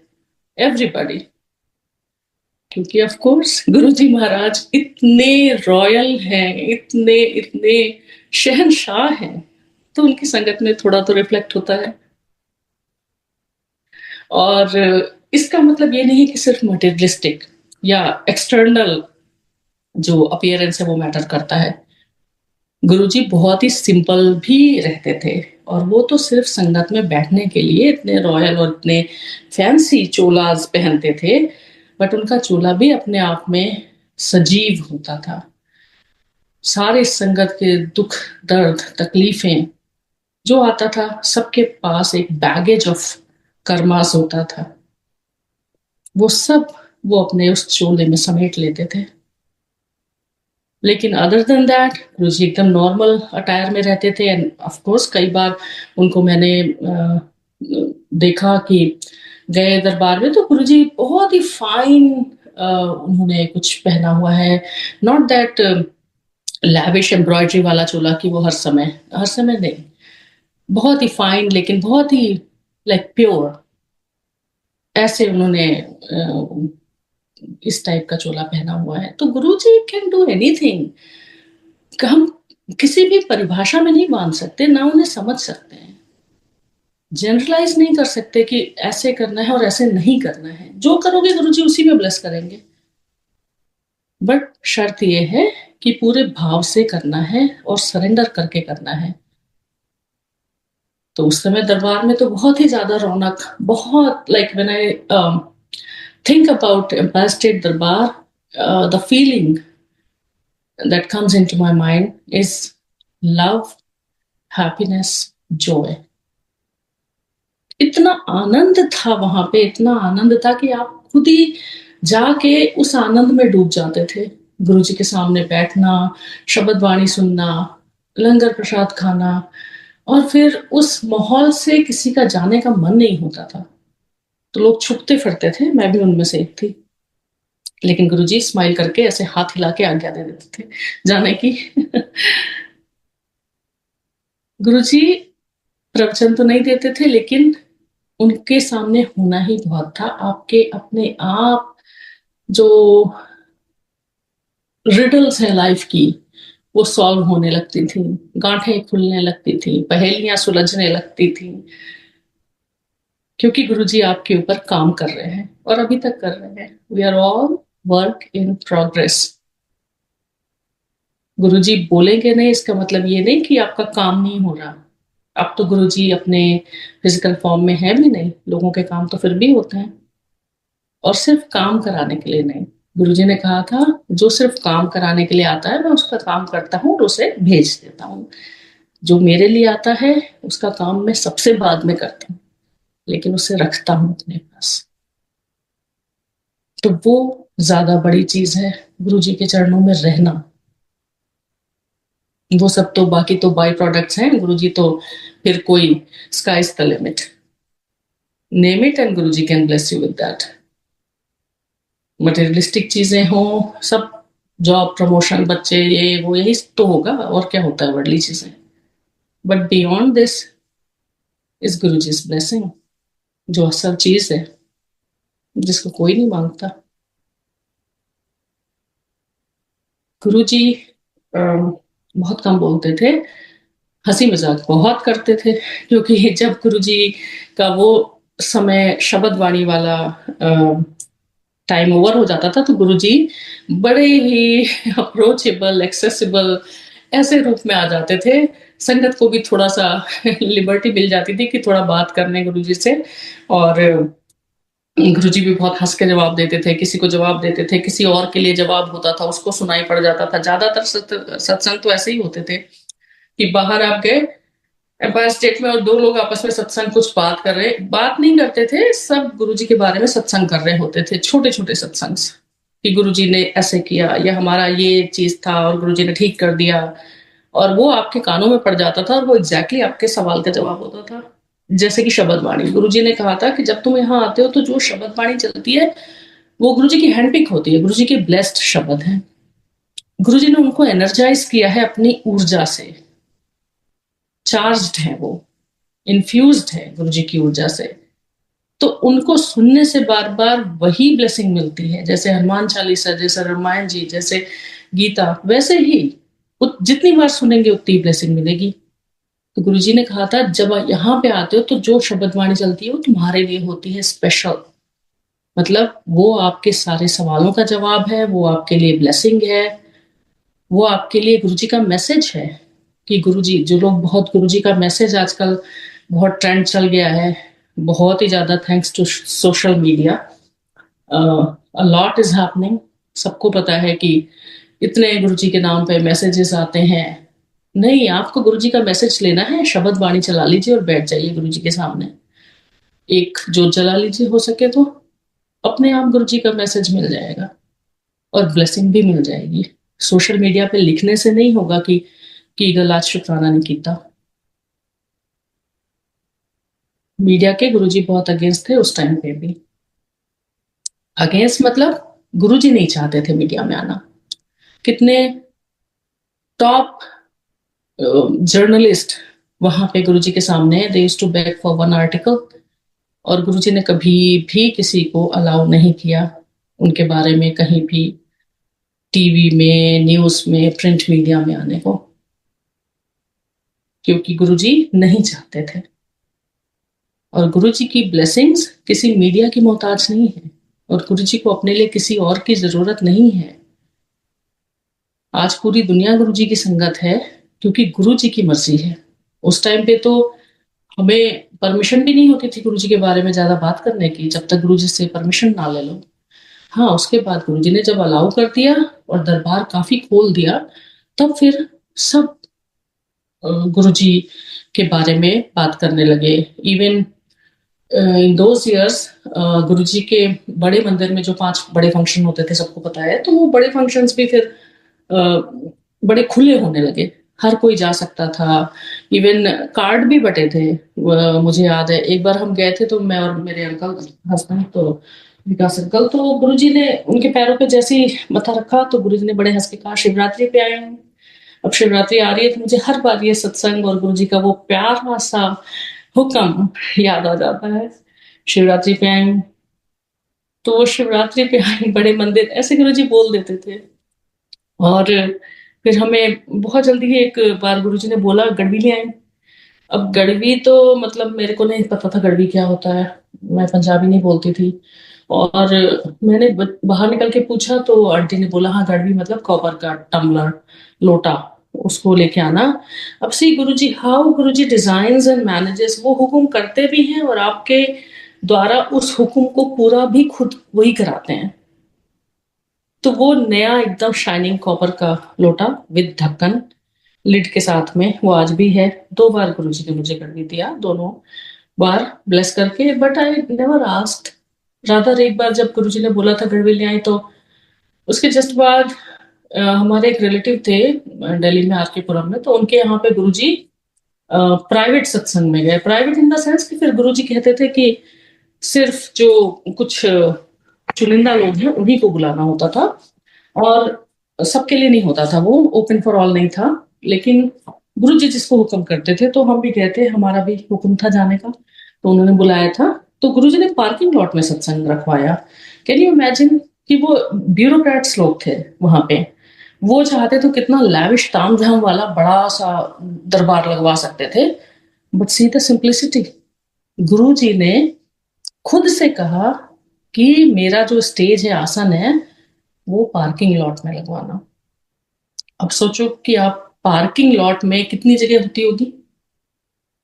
S1: एवरीबॉडी। क्योंकि ऑफ कोर्स गुरुजी महाराज इतने रॉयल हैं, इतने इतने शहंशाह हैं, तो उनकी संगत में थोड़ा तो रिफ्लेक्ट होता है। और इसका मतलब ये नहीं कि सिर्फ मटेरियलिस्टिक या एक्सटर्नल जो अपीयरेंस है वो मैटर करता है। गुरुजी बहुत ही सिंपल भी रहते थे, और वो तो सिर्फ संगत में बैठने के लिए इतने रॉयल और इतने फैंसी चोलाज पहनते थे। बट उनका चोला भी अपने आप में सजीव होता था। सारे संगत के दुख, दर्द, तकलीफें जो आता था, सबके पास एक बैगेज ऑफ कर्मास होता था। वो सब वो अपने उस चोले में समेट लेते थे। लेकिन अदर देन दैट गुरुजी एकदम नॉर्मल अटायर में रहते थे। एंड ऑफ कोर्स कई बार उनको मैंने देखा कि गए दरबार में तो गुरुजी बहुत ही फाइन उन्होंने कुछ पहना हुआ है। नॉट दैट लैविश एम्ब्रॉयडरी वाला चोला कि वो हर समय नहीं, बहुत ही फाइन लेकिन बहुत ही लाइक प्योर, ऐसे उन्होंने इस टाइप का चोला पहना हुआ है। तो गुरुजी कैन डू एनीथिंग। हम किसी भी परिभाषा में नहीं बांध सकते, ना उन्हें समझ सकते हैं, जनरलाइज नहीं कर सकते कि ऐसे करना है और ऐसे नहीं करना है। जो करोगे गुरुजी उसी में ब्लेस करेंगे। बट शर्त यह है कि पूरे भाव से करना है और सरेंडर करके करना है। तो उस समय दरबार में तो बहुत ही ज्यादा रौनक, बहुत like when I think about Empire State Darbar, the feeling that comes into my mind is love, happiness, joy. इतना आनंद था वहां पे, इतना आनंद था कि आप खुद ही जाके उस आनंद में डूब जाते थे। गुरुजी के सामने बैठना, शब्द वाणी सुनना, लंगर प्रसाद खाना, और फिर उस माहौल से किसी का जाने का मन नहीं होता था। तो लोग छुपते फिरते थे, मैं भी उनमें से एक थी। लेकिन गुरुजी स्माइल करके ऐसे हाथ हिला के आज्ञा दे देते थे जाने की। गुरुजी प्रवचन तो नहीं देते थे, लेकिन उनके सामने होना ही बहुत था। आपके अपने आप जो रिडल्स है लाइफ की, वो सॉल्व होने लगती थी, गांठें खुलने लगती थी, पहेलियां सुलझने लगती थी। क्योंकि गुरुजी आपके ऊपर काम कर रहे हैं और अभी तक कर रहे हैं। We are all work in progress. Guruji बोलेंगे नहीं, इसका मतलब ये नहीं कि आपका काम नहीं हो रहा। अब तो गुरुजी अपने फिजिकल फॉर्म में है भी नहीं, लोगों के काम तो फिर भी होते हैं, और सिर्फ काम कराने के लिए नहीं। गुरुजी ने कहा था, जो सिर्फ काम कराने के लिए आता है मैं उसका काम करता हूँ और उसे भेज देता हूँ। जो मेरे लिए आता है उसका काम मैं सबसे बाद में करता हूँ, लेकिन उसे रखता हूँ अपने पास। तो वो ज्यादा बड़ी चीज है, गुरुजी के चरणों में रहना। वो सब तो बाकी तो बाई प्रोडक्ट्स हैं, गुरुजी तो फिर कोई sky is the limit, name it and Guruji can bless you with that. Materialistic चीजें हो सब, जॉब प्रमोशन बच्चे ये वो यही तो होगा, और क्या होता है वर्ल्डली चीजें। But beyond this is Guruji's blessing, जो असल चीज है जिसको कोई नहीं मांगता। गुरुजी बहुत कम बोलते थे, हंसी मजाक बहुत करते थे, क्योंकि जब गुरुजी का वो समय शब्द वाणी वाला टाइम ओवर हो जाता था, तो गुरुजी बड़े ही अप्रोचेबल एक्सेसिबल ऐसे रूप में आ जाते थे। संगत को भी थोड़ा सा लिबर्टी मिल जाती थी कि थोड़ा बात करने गुरुजी से, और गुरुजी भी बहुत हंस के जवाब देते थे, किसी को जवाब देते थे, किसी और के लिए जवाब होता था उसको सुनाई पड़ जाता था। ज्यादातर सत्संग तो ऐसे ही होते थे कि बाहर आप गए एम्पायर स्टेट में और दो लोग आपस में सत्संग कुछ बात कर रहे, बात नहीं करते थे, सब गुरुजी के बारे में सत्संग कर रहे होते थे, छोटे छोटे सत्संग कि गुरुजी ने ऐसे किया या हमारा ये चीज था और गुरुजी ने ठीक कर दिया, और वो आपके कानों में पड़ जाता था और वो एग्जैक्टली आपके सवाल का जवाब होता था। जैसे कि शब्द वाणी, गुरुजी ने कहा था कि जब तुम यहाँ आते हो तो जो शब्द वाणी चलती है वो गुरुजी की हैंडपिक होती है, गुरुजी के ब्लेस्ड शब्द हैं। गुरुजी ने उनको एनर्जाइज किया है अपनी ऊर्जा से, चार्ज्ड है वो, इन्फ्यूज्ड है गुरुजी की ऊर्जा से। तो उनको सुनने से बार बार वही ब्लेसिंग मिलती है, जैसे हनुमान चालीसा, जैसे रामायण जी, जैसे गीता, वैसे ही जितनी बार सुनेंगे उतनी ब्लेसिंग मिलेगी। तो गुरुजी ने कहा था जब यहाँ पे आते हो तो जो शब्द वाणी चलती है वो तुम्हारे लिए होती है स्पेशल, मतलब वो आपके सारे सवालों का जवाब है, वो आपके लिए ब्लेसिंग है, वो आपके लिए गुरुजी का मैसेज है। कि गुरुजी, जो लोग बहुत गुरुजी का मैसेज, आजकल बहुत ट्रेंड चल गया है, बहुत ही ज्यादा thanks to social media, a lot is happening. सबको पता है कि इतने गुरुजी के नाम पे मैसेजेस आते हैं। नहीं, आपको गुरुजी का मैसेज लेना है, शब्द वाणी चला लीजिए और बैठ जाइए गुरुजी के सामने, एक जोत जला लीजिए हो सके तो, अपने आप गुरुजी का मैसेज मिल जाएगा और ब्लेसिंग भी मिल जाएगी। सोशल मीडिया पे लिखने से नहीं होगा कि गल आज शुक्राना नहीं किया। मीडिया के गुरुजी बहुत अगेंस्ट थे उस टाइम पे भी, अगेंस्ट मतलब गुरुजी नहीं चाहते थे मीडिया में आना। कितने टॉप जर्नलिस्ट वहां पे गुरुजी के सामने, they used to beg for one article, और गुरुजी ने कभी भी किसी को अलाउ नहीं किया उनके बारे में कहीं भी टीवी में, न्यूज में, प्रिंट मीडिया में आने को, क्योंकि गुरुजी नहीं चाहते थे। और गुरुजी की ब्लेसिंग्स किसी मीडिया की मोहताज नहीं है, और गुरुजी को अपने लिए किसी और की जरूरत नहीं है। आज पूरी दुनिया गुरुजी की संगत है क्योंकि गुरुजी की मर्जी है। उस टाइम पे तो हमें परमिशन भी नहीं होती थी गुरुजी के बारे में ज्यादा बात करने की, जब तक गुरुजी से परमिशन ना ले लो। हाँ, उसके बाद गुरुजी ने जब अलाउ कर दिया और दरबार काफी खोल दिया, तब फिर सब गुरुजी के बारे में बात करने लगे। इवन इन दोज ईयर्स गुरुजी के बड़े मंदिर में जो 5 बड़े फंक्शन होते थे, सबको पता है, तो वो बड़े फंक्शंस भी फिर बड़े खुले होने लगे, हर कोई जा सकता था। इवन कार्ड भी बटे थे। मुझे याद है एक बार हम गए थे, तो मैं और मेरे अंकल हस्बैंड, तो विकास अंकल, तो गुरुजी ने उनके पैरों पे जैसे ही मत्था रखा तो गुरुजी ने बड़े हंस के कहा, शिवरात्रि पे आए हैं। अब शिवरात्रि आ रही है तो मुझे हर बार ये सत्संग और गुरुजी का वो प्यारा सा हुक्म याद आ जाता है, शिवरात्रि पे आए हैं। तो वो शिवरात्रि पे आए बड़े मंदिर, ऐसे गुरुजी बोल देते थे। और फिर हमें बहुत जल्दी ही एक बार गुरुजी ने बोला गड़वी ले आए। अब गड़वी तो मतलब मेरे को नहीं पता था गड़वी क्या होता है, मैं पंजाबी नहीं बोलती थी, और मैंने बाहर निकल के पूछा तो आंटी ने बोला हाँ, गड़वी मतलब कॉपर का टम्बलर, लोटा। उसको लेके आना। अब see Guruji, how Guruji designs and manages, वो हुक्म करते भी हैं और आपके द्वारा उस हुक्म को पूरा भी खुद वही कराते हैं। तो वो नया एकदम शाइनिंग कॉपर का लोटा विद ढक्कन लिड के साथ में, वो आज भी है। 2 बार गुरुजी ने मुझे गड़वी दिया, दोनों बार ब्लेस करके, but I never asked. Rather एक बार जब गुरुजी ने बोला था गड़वी ले आई, तो उसके जस्ट बाद हमारे एक रिलेटिव थे दिल्ली में आर के पुरम में, तो उनके यहाँ पे गुरुजी प्राइवेट सत्संग में गए। प्राइवेट इन द सेंस कि फिर गुरुजी कहते थे कि सिर्फ जो कुछ चुनिंदा लोग हैं उन्हीं को बुलाना होता था, और सबके लिए नहीं होता था, वो ओपन फॉर ऑल नहीं था। लेकिन गुरुजी जिसको हुक्म करते थे, तो हम भी गए थे, हमारा भी हुक्म था जाने का, तो उन्होंने बुलाया था। तो गुरुजी ने पार्किंग लॉट में सत्संग रखवाया। कैन यू इमेजिन कि वो ब्यूरोक्रेट्स लोग थे वहां पे, वो चाहते तो कितना लैविश तामझाम वाला बड़ा सा दरबार लगवा सकते थे, बट सी द सिंप्लिसिटी। गुरु जी ने खुद से कहा कि मेरा जो स्टेज है, आसन है, वो पार्किंग लॉट में लगवाना। अब सोचो कि आप पार्किंग लॉट में कितनी जगह होती होगी,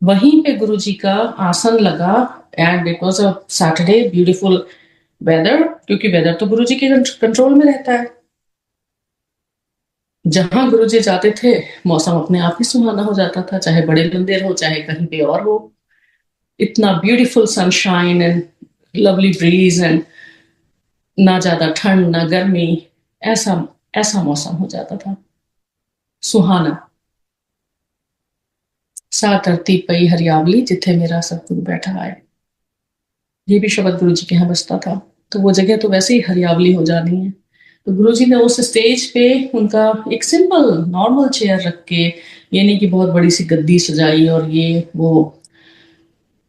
S1: वहीं पे गुरु जी का आसन लगा। And it was a Saturday, beautiful weather, क्योंकि वेदर तो गुरु जी के कंट्रोल में रहता है। जहां गुरु जी जाते थे मौसम अपने आप ही सुहाना हो जाता था, चाहे बड़े मंदिर हो चाहे कहीं पे और हो। इतना beautiful sunshine and lovely breeze and ना ज्यादा ठंड ना गर्मी, ऐसा ऐसा मौसम हो जाता था, सुहाना। सा धरती पई हरियावली जिथे मेरा सतगुरु बैठा है, ये भी शब्द गुरु जी के यहाँ बसता था। तो वो जगह तो वैसे ही हरियावली हो जानी है। तो गुरु जी ने उस स्टेज पे उनका एक सिंपल नॉर्मल चेयर रख के, ये नहीं कि बहुत बड़ी सी गद्दी सजाई और ये वो,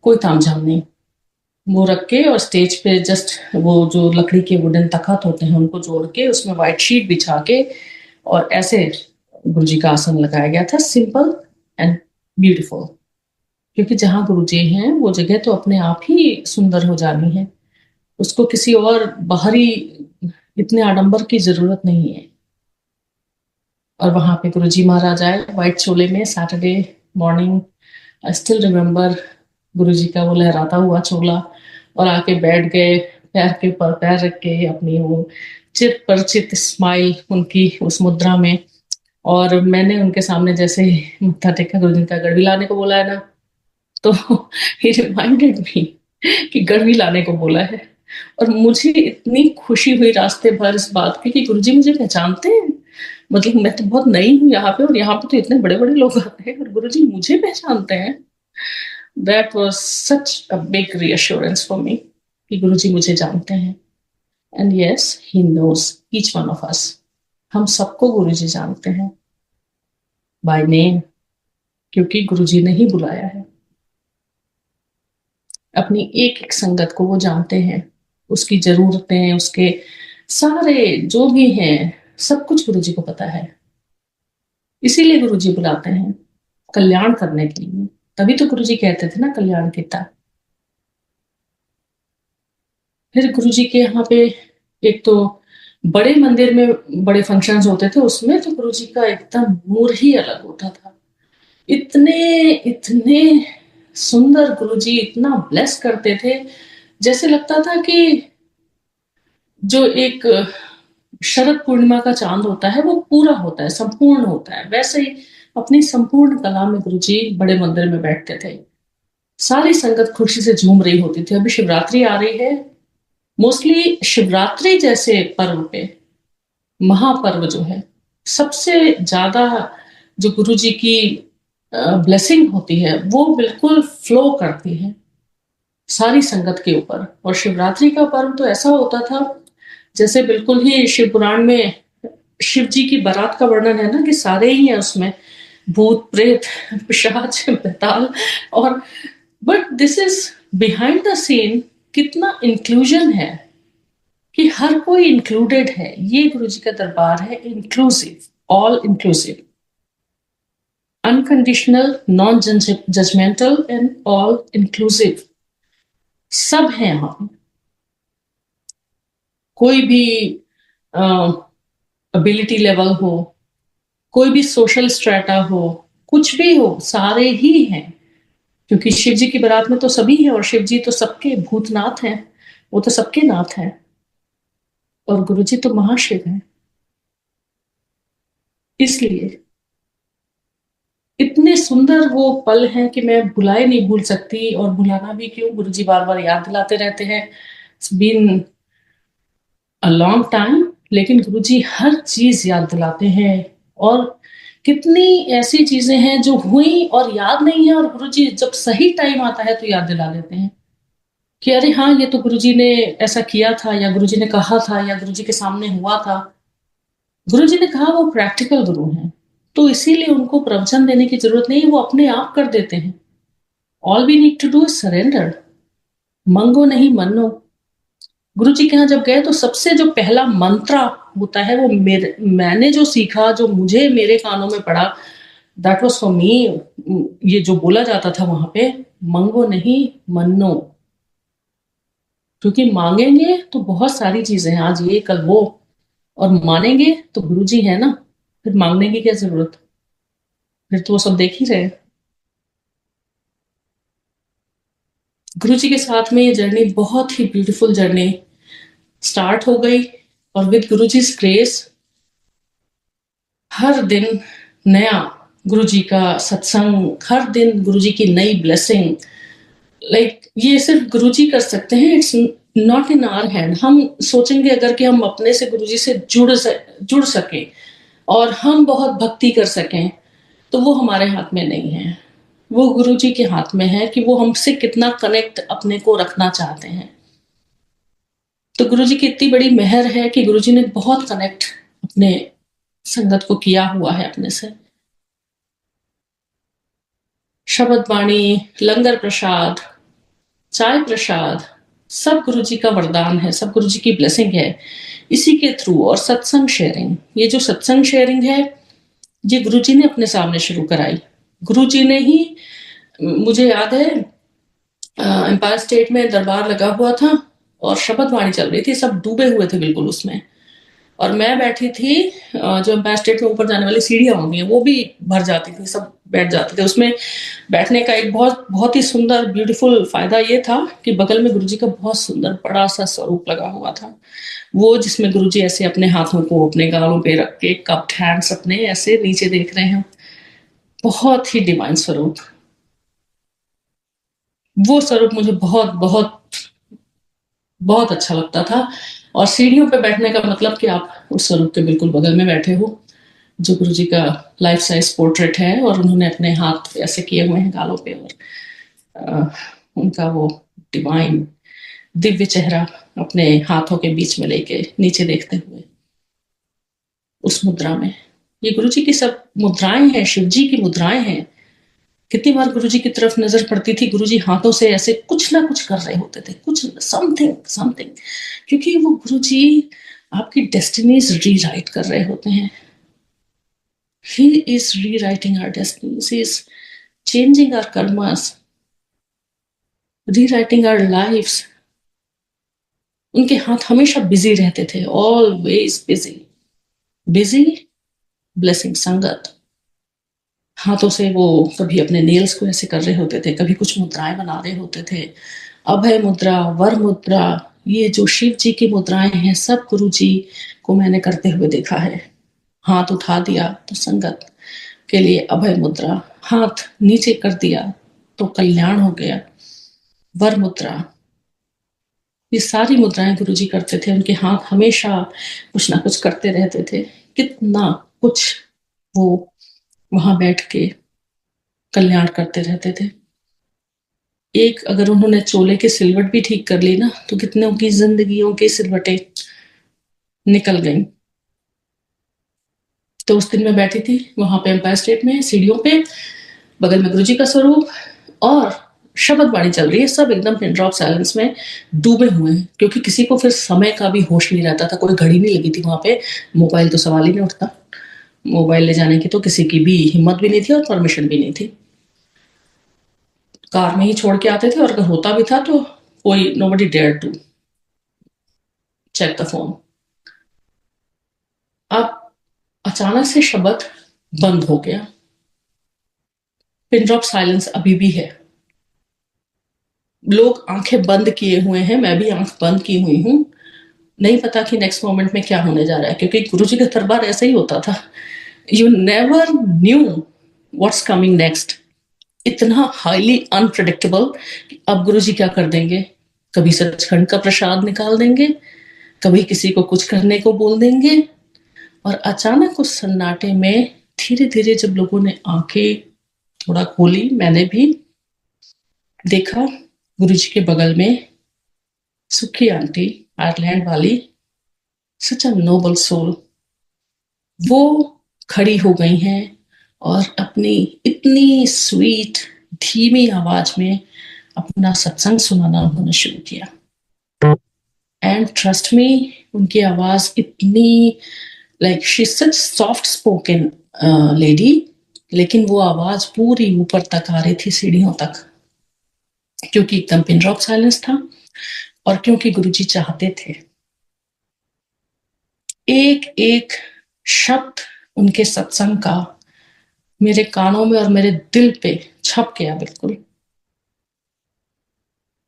S1: कोई तामझाम नहीं, वो रख के और स्टेज पे जस्ट वो जो लकड़ी के वुडन तखत होते हैं उनको जोड़ के उसमें व्हाइट शीट बिछा के और ऐसे गुरु जी का आसन लगाया गया था, सिंपल एंड ब्यूटीफुल। क्योंकि जहां गुरु जी हैं वो जगह तो अपने आप ही सुंदर हो जानी है, उसको किसी और बाहरी इतने आडंबर की जरूरत नहीं है। और वहां पे गुरु जी महाराज आए व्हाइट चोले में, Saturday morning. I still remember गुरु जी का वो लहराता हुआ चोला, और आके बैठ गए, पैर के ऊपर पैर रख के, अपनी वो चित परिचित स्माइल उनकी उस मुद्रा में। और मैंने उनके सामने जैसे ही मत्था टेका, गुरु जी का गड़वी लाने को बोला है ना, तो ही रिमाइंडेड मी कि गड़वी लाने को बोला है। और मुझे इतनी खुशी हुई रास्ते भर इस बात की कि गुरुजी मुझे पहचानते हैं। मतलब मैं तो बहुत नई हूँ यहाँ पे, और यहाँ पे तो इतने बड़े बड़े लोग आते हैं और गुरुजी मुझे पहचानते हैं। That was such a big reassurance for me कि गुरुजी मुझे जानते हैं। And yes, he knows each one of us. हम सबको गुरुजी जानते हैं बाय नेम, क्योंकि गुरुजी ने ही बुलाया है। अपनी एक एक संगत को वो जानते हैं, उसकी जरूरतें, उसके सारे जो भी हैं, सब कुछ गुरु जी को पता है। इसीलिए गुरु जी बुलाते हैं, कल्याण करने के लिए। तभी तो गुरु जी कहते थे ना, कल्याण किता। फिर गुरु जी के यहाँ पे एक तो बड़े मंदिर में बड़े फंक्शंस होते थे, उसमें तो गुरु जी का एकदम नूर ही अलग होता था। इतने इतने सुंदर गुरु जी, इतना ब्लेस करते थे, जैसे लगता था कि जो एक शरद पूर्णिमा का चांद होता है वो पूरा होता है, संपूर्ण होता है, वैसे ही अपनी संपूर्ण कला में गुरुजी बड़े मंदिर में बैठते थे। सारी संगत खुशी से झूम रही होती थी। अभी शिवरात्रि आ रही है, मोस्टली शिवरात्रि जैसे पर्व पे, महापर्व जो है, सबसे ज्यादा जो गुरुजी की ब्लेसिंग होती है वो बिल्कुल फ्लो करती है सारी संगत के ऊपर। और शिवरात्रि का पर्व तो ऐसा होता था जैसे बिल्कुल ही शिव पुराण में शिव जी की बारात का वर्णन है ना, कि सारे ही हैं उसमें, भूत प्रेत पिशाच बेताल। और but this is behind the scene, कितना इंक्लूजन है, कि हर कोई इंक्लूडेड है। ये गुरु जी का दरबार है inclusive, all inclusive, unconditional, non judgmental and all inclusive. सब है यहाँ पे। कोई भी एबिलिटी लेवल हो, कोई भी सोशल स्ट्रेटा हो, कुछ भी हो, सारे ही हैं। क्योंकि शिव जी की बारात में तो सभी हैं और शिव जी तो सबके भूतनाथ हैं, वो तो सबके नाथ हैं और गुरु जी तो महाशिव हैं। इसलिए इतने सुंदर वो पल हैं कि मैं भुलाए नहीं भूल सकती, और भुलाना भी क्यों, गुरु जी बार बार याद दिलाते रहते हैं। It's been a long time, लेकिन गुरु जी हर चीज याद दिलाते हैं। और कितनी ऐसी चीजें हैं जो हुई और याद नहीं है, और गुरु जी जब सही टाइम आता है तो याद दिला देते हैं कि अरे हाँ, ये तो गुरुजी ने ऐसा किया था, या गुरुजी ने कहा था, या गुरुजी के सामने हुआ था। गुरुजी ने कहा, वो प्रैक्टिकल गुरु हैं, तो इसीलिए उनको प्रवचन देने की जरूरत नहीं है, वो अपने आप कर देते हैं। All we need to do is surrender. मंगो नहीं मनो। गुरु जी के यहाँ जब गए तो सबसे जो पहला मंत्र होता है वो मैंने जो सीखा, जो मुझे मेरे कानों में पड़ा, दैट वाज फॉर मी। ये जो बोला जाता था वहां पे, मंगो नहीं मनो। क्योंकि मांगेंगे तो बहुत सारी चीजें हैं, आज ये कल वो, और मानेंगे तो गुरु जी है ना, फिर मांगने की क्या जरूरत, फिर तो वो सब देख ही रहे। गुरु जी के साथ में ये जर्नी बहुत ही ब्यूटीफुल जर्नी स्टार्ट हो गई, और विद गुरु जी ग्रेस हर दिन नया गुरु जी का सत्संग, हर दिन गुरु जी की नई ब्लेसिंग। लाइक ये सिर्फ गुरु जी कर सकते हैं, it's not in our hand. हम सोचेंगे अगर कि हम अपने से गुरु जी से जुड़ सके और हम बहुत भक्ति कर सकें, तो वो हमारे हाथ में नहीं है। वो गुरु जी के हाथ में है कि वो हमसे कितना कनेक्ट अपने को रखना चाहते हैं। तो गुरु जी की इतनी बड़ी मेहर है कि गुरु जी ने बहुत कनेक्ट अपने संगत को किया हुआ है अपने से। शब्द वाणी, लंगर प्रसाद, चाय प्रसाद, सब गुरु जी का वरदान है, सब गुरु जी की ब्लेसिंग है इसी के थ्रू। और सत्संग शेयरिंग, ये जो सत्संग शेयरिंग है, ये गुरु जी ने अपने सामने शुरू कराई। गुरु जी ने ही, मुझे याद है एम्पायर स्टेट में दरबार लगा हुआ था और शब्द वाणी चल रही थी, सब डूबे हुए थे बिल्कुल उसमें, और मैं बैठी थी। जो एम्पायर स्टेट में ऊपर जाने वाली सीढ़ियां होंगी वो भी भर जाती थी, सब बैठ जाते थे उसमें। बैठने का एक बहुत बहुत ही सुंदर ब्यूटीफुल फायदा ये था कि बगल में गुरुजी का बहुत सुंदर बड़ा सा स्वरूप लगा हुआ था, वो जिसमें गुरुजी ऐसे अपने हाथों को अपने गालों पे रख के कप्ड हैंड्स अपने ऐसे नीचे देख रहे हैं। बहुत ही डिवाइन स्वरूप, वो स्वरूप मुझे बहुत बहुत बहुत अच्छा लगता था। और सीढ़ियों पे बैठने का मतलब कि आप उस स्वरूप के बिल्कुल बगल में बैठे हो, जो गुरु जी का लाइफ साइज पोर्ट्रेट है, और उन्होंने अपने हाथ ऐसे किए हुए हैं गालों पे, और उनका वो डिवाइन दिव्य चेहरा अपने हाथों के बीच में लेके नीचे देखते हुए उस मुद्रा में। ये गुरु जी की सब मुद्राएं हैं, शिव जी की मुद्राएं हैं। कितनी बार गुरु जी की तरफ नजर पड़ती थी, गुरु जी हाथों से ऐसे कुछ ना कुछ कर रहे होते थे, कुछ समथिंग समथिंग, क्योंकि वो गुरु जी आपकी डेस्टिनीज रीराइट कर रहे होते हैं। He is rewriting our destinies, he is changing our karmas, rewriting our lives. उनके हाथ हमेशा बिजी रहते थे, ऑलवेज बिजी, बिजी ब्लेसिंग संगत। हाथों से वो कभी अपने नेल्स को ऐसे कर रहे होते थे, कभी कुछ मुद्राएं बना रहे होते थे, अभय मुद्रा, वर मुद्रा। ये जो शिव जी की मुद्राएं हैं, सब गुरु जी को मैंने करते हुए देखा है। हाथ उठा दिया तो संगत के लिए अभय मुद्रा, हाथ नीचे कर दिया तो कल्याण हो गया, वर मुद्रा। ये सारी मुद्राएं गुरु जी करते थे, उनके हाथ हमेशा कुछ ना कुछ करते रहते थे। कितना कुछ वो वहां बैठ के कल्याण करते रहते थे। एक अगर उन्होंने चोले के सिलवट भी ठीक कर ली ना, तो कितनों की जिंदगियों की सिलवटें निकल गई। तो उस दिन मैं बैठी थी वहां पे एम्पायर स्टेट में सीढ़ियों पे, बगल में गुरुजी का स्वरूप, और शब्द वाणी चल रही है, सब एकदम पिन ड्रॉप साइलेंस में डूबे हुए हैं, क्योंकि किसी को फिर समय का भी होश नहीं रहता था, कोई घड़ी नहीं लगी थी वहां पे, मोबाइल तो सवाल ही नहीं उठता, मोबाइल ले जाने की तो किसी की भी हिम्मत भी नहीं थी और परमिशन भी नहीं थी। कार में ही छोड़ के आते थे, और अगर होता भी था तो कोई nobody dare to check the phone. अब अचानक से शब्द बंद हो गया। पिन ड्रॉप साइलेंस अभी भी है। लोग आंखें बंद किए हुए हैं, मैं भी आंख बंद की हुई हूं। नहीं पता कि नेक्स्ट मोमेंट में क्या होने जा रहा है, क्योंकि गुरुजी का दरबार ऐसा ही होता था। You never knew what's coming next. इतना हाईली अनप्रिडिक्टेबल। अब गुरुजी क्या कर देंगे? कभी सचखंड का प्रसाद निकाल देंगे, कभी किसी को कुछ करने को बोल देंगे। और अचानक उस सन्नाटे में धीरे धीरे जब लोगों ने आंखें थोड़ा खोली, मैंने भी देखा गुरुजी के बगल में सुखी आंटी, आयरलैंड वाली, सच अ नोबल सोल, वो खड़ी हो गई हैं और अपनी इतनी स्वीट धीमी आवाज में अपना सत्संग सुनाना उन्होंने शुरू किया। एंड ट्रस्ट मी, उनकी आवाज इतनी like she such soft spoken lady, लेकिन वो आवाज पूरी ऊपर तक आ रही थी, सीढ़ियों तक, क्योंकि एकदम पिन ड्रॉप साइलेंस था और क्योंकि गुरुजी चाहते थे। एक एक शब्द उनके सत्संग का मेरे कानों में और मेरे दिल पे छप गया बिल्कुल।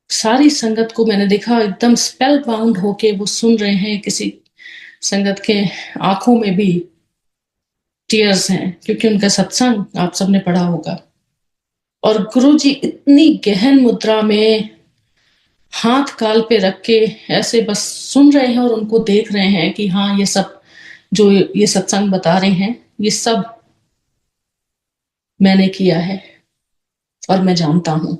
S1: सारी संगत को मैंने देखा एकदम स्पेल बाउंड होके वो सुन रहे हैं। किसी संगत के आंखों में भी टीयर्स हैं, क्योंकि उनका सत्संग आप सबने पढ़ा होगा। और गुरुजी इतनी गहन मुद्रा में हाथ काल पे रख के ऐसे बस सुन रहे हैं और उनको देख रहे हैं कि हाँ, ये सब जो ये सत्संग बता रहे हैं, ये सब मैंने किया है और मैं जानता हूं।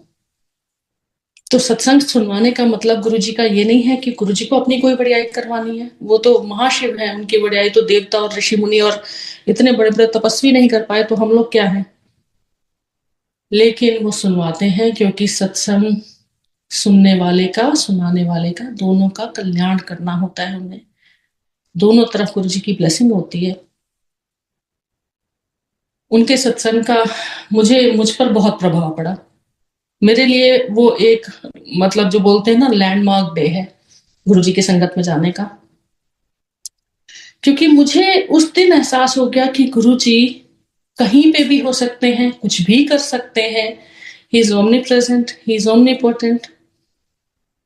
S1: तो सत्संग सुनवाने का मतलब गुरुजी का ये नहीं है कि गुरुजी को अपनी कोई बड़ाई करवानी है। वो तो महाशिव है, उनकी बड़ाई तो देवता और ऋषि मुनि और इतने बड़े बड़े तपस्वी नहीं कर पाए, तो हम लोग क्या हैं। लेकिन वो सुनवाते हैं क्योंकि सत्संग सुनने वाले का, सुनाने वाले का, दोनों का कल्याण करना होता है उन्हें। दोनों तरफ गुरुजी की ब्लेसिंग होती है। उनके सत्संग का मुझ पर बहुत प्रभाव पड़ा। मेरे लिए वो एक, मतलब जो बोलते हैं ना, लैंडमार्क डे है गुरुजी की संगत में जाने का। क्योंकि मुझे उस दिन एहसास हो गया कि गुरुजी कहीं पे भी हो सकते हैं, कुछ भी कर सकते हैं। He is omni present, he is omni potent.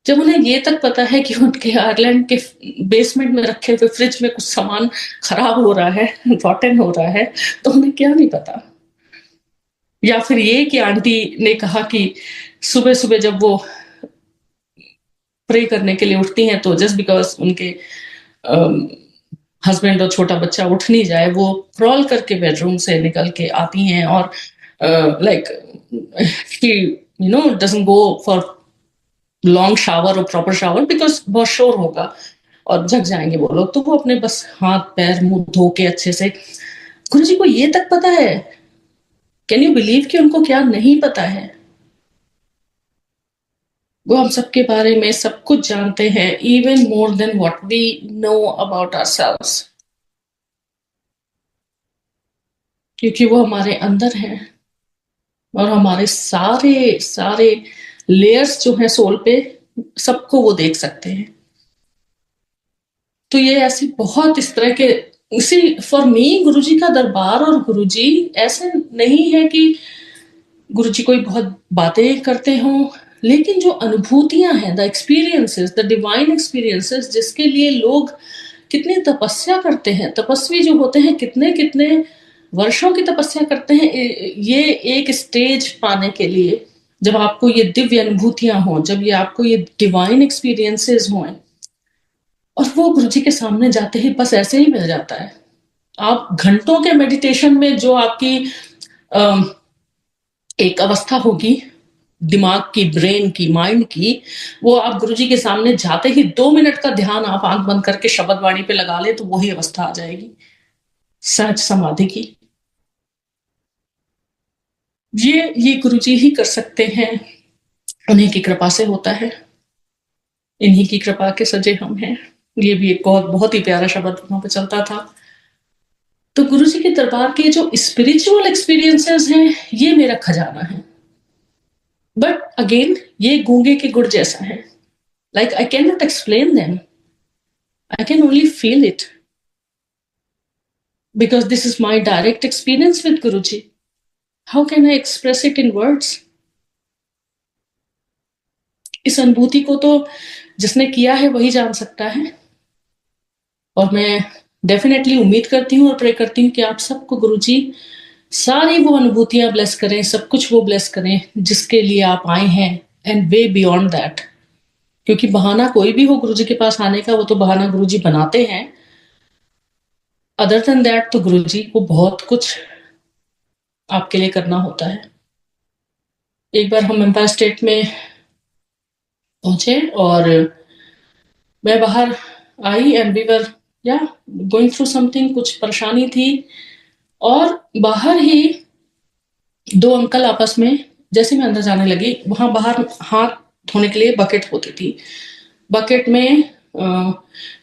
S1: जब उन्हें ये तक पता है कि उनके आयरलैंड के बेसमेंट में रखे हुए फ्रिज में कुछ सामान खराब हो रहा है, रॉटन हो रहा है, तो उन्हें क्या नहीं पता। या फिर ये कि आंटी ने कहा कि सुबह सुबह जब वो प्रे करने के लिए उठती हैं, तो जस्ट बिकॉज उनके हस्बैंड और छोटा बच्चा उठ नहीं जाए, वो क्रॉल करके बेडरूम से निकल के आती हैं और like she doesn't go for long shower और प्रॉपर शावर बिकॉज बहुत शोर होगा और जग जाएंगे वो लोग। तो वो अपने बस हाथ पैर मुंह धो के अच्छे से, गुरु जी को ये तक पता है। कैन यू बिलीव कि उनको क्या नहीं पता है। वो हम सबके बारे में सब कुछ जानते हैं, even more than what we know about ourselves, क्योंकि वो हमारे अंदर है और हमारे सारे सारे लेयर्स जो हैं सोल पे, सबको वो देख सकते हैं। तो ये ऐसी बहुत इस तरह के, इसी फॉर मी गुरुजी का दरबार और गुरुजी ऐसे नहीं है कि गुरुजी कोई बहुत बातें करते हों, लेकिन जो अनुभूतियां हैं, the experiences, the divine experiences, जिसके लिए लोग कितनी तपस्या करते हैं, तपस्वी जो होते हैं कितने कितने वर्षों की तपस्या करते हैं ये एक स्टेज पाने के लिए, जब आपको ये दिव्य अनुभूतियां हों, जब ये आपको ये डिवाइन एक्सपीरियंसेस हों, और वो गुरुजी के सामने जाते ही बस ऐसे ही मिल जाता है। आप घंटों के मेडिटेशन में जो आपकी एक अवस्था होगी दिमाग की, ब्रेन की, माइंड की, वो आप गुरुजी के सामने जाते ही 2 मिनट का ध्यान आप आंख बंद करके शब्द वाणी पे लगा ले, तो वही अवस्था आ जाएगी सहज समाधि की। ये गुरुजी ही कर सकते हैं, उन्हीं की कृपा से होता है। इन्हीं की कृपा के सजे हम हैं। ये भी एक बहुत बहुत ही प्यारा शब्द वहां पे चलता था। तो गुरुजी के दरबार के जो स्पिरिचुअल एक्सपीरियंसेस हैं, ये मेरा खजाना है। बट अगेन, ये गूंगे के गुड़ जैसा है। Like I can not explain them, I can only feel it. because this is my direct experience with Guruji. How can I express it in words? इस अनुभूति को तो जिसने किया है वही जान सकता है, और मैं डेफिनेटली उम्मीद करती हूँ और प्रे करती हूँ कि आप सबको गुरुजी सारी वो अनुभूतियां ब्लेस करें, सब कुछ वो ब्लेस करें जिसके लिए आप आए हैं, एंड वे बियॉन्ड दैट। क्योंकि बहाना कोई भी हो गुरुजी के पास आने का, वो तो बहाना गुरुजी बनाते हैं। अदर देन दैट तो गुरुजी को बहुत कुछ आपके लिए करना होता है। एक बार हम एम्पायर स्टेट में पहुंचे और मैं बाहर आई एंड वी वर या गोइंग थ्रू समथिंग, कुछ परेशानी थी, और बाहर ही दो अंकल आपस में, जैसे मैं अंदर जाने लगी, वहां बाहर हाथ धोने के लिए बकेट होती थी। बकेट में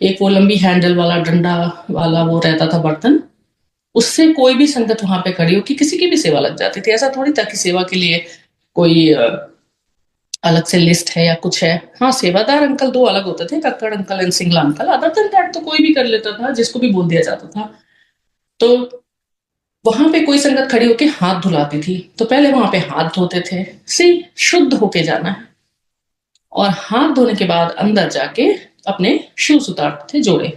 S1: एक वो लंबी हैंडल वाला डंडा वाला वो रहता था बर्तन, उससे कोई भी संगत वहां पे खड़ी हो कि किसी की भी सेवा लग जाती थी। ऐसा थोड़ी था कि सेवा के लिए कोई अलग से लिस्ट है या कुछ है। हाँ, सेवादार अंकल दो अलग होते थे, Kakkar uncle and Singla uncle. Other than that तो कोई भी कर लेता था, जिसको भी बोल दिया जाता था। तो वहां पे कोई संगत खड़ी होके हाथ धुलाती थी, तो पहले वहां पे हाथ धोते थे, सी शुद्ध होके जाना है, और हाथ धोने के बाद अंदर जाके अपने शूज उतारते थे, जोड़े।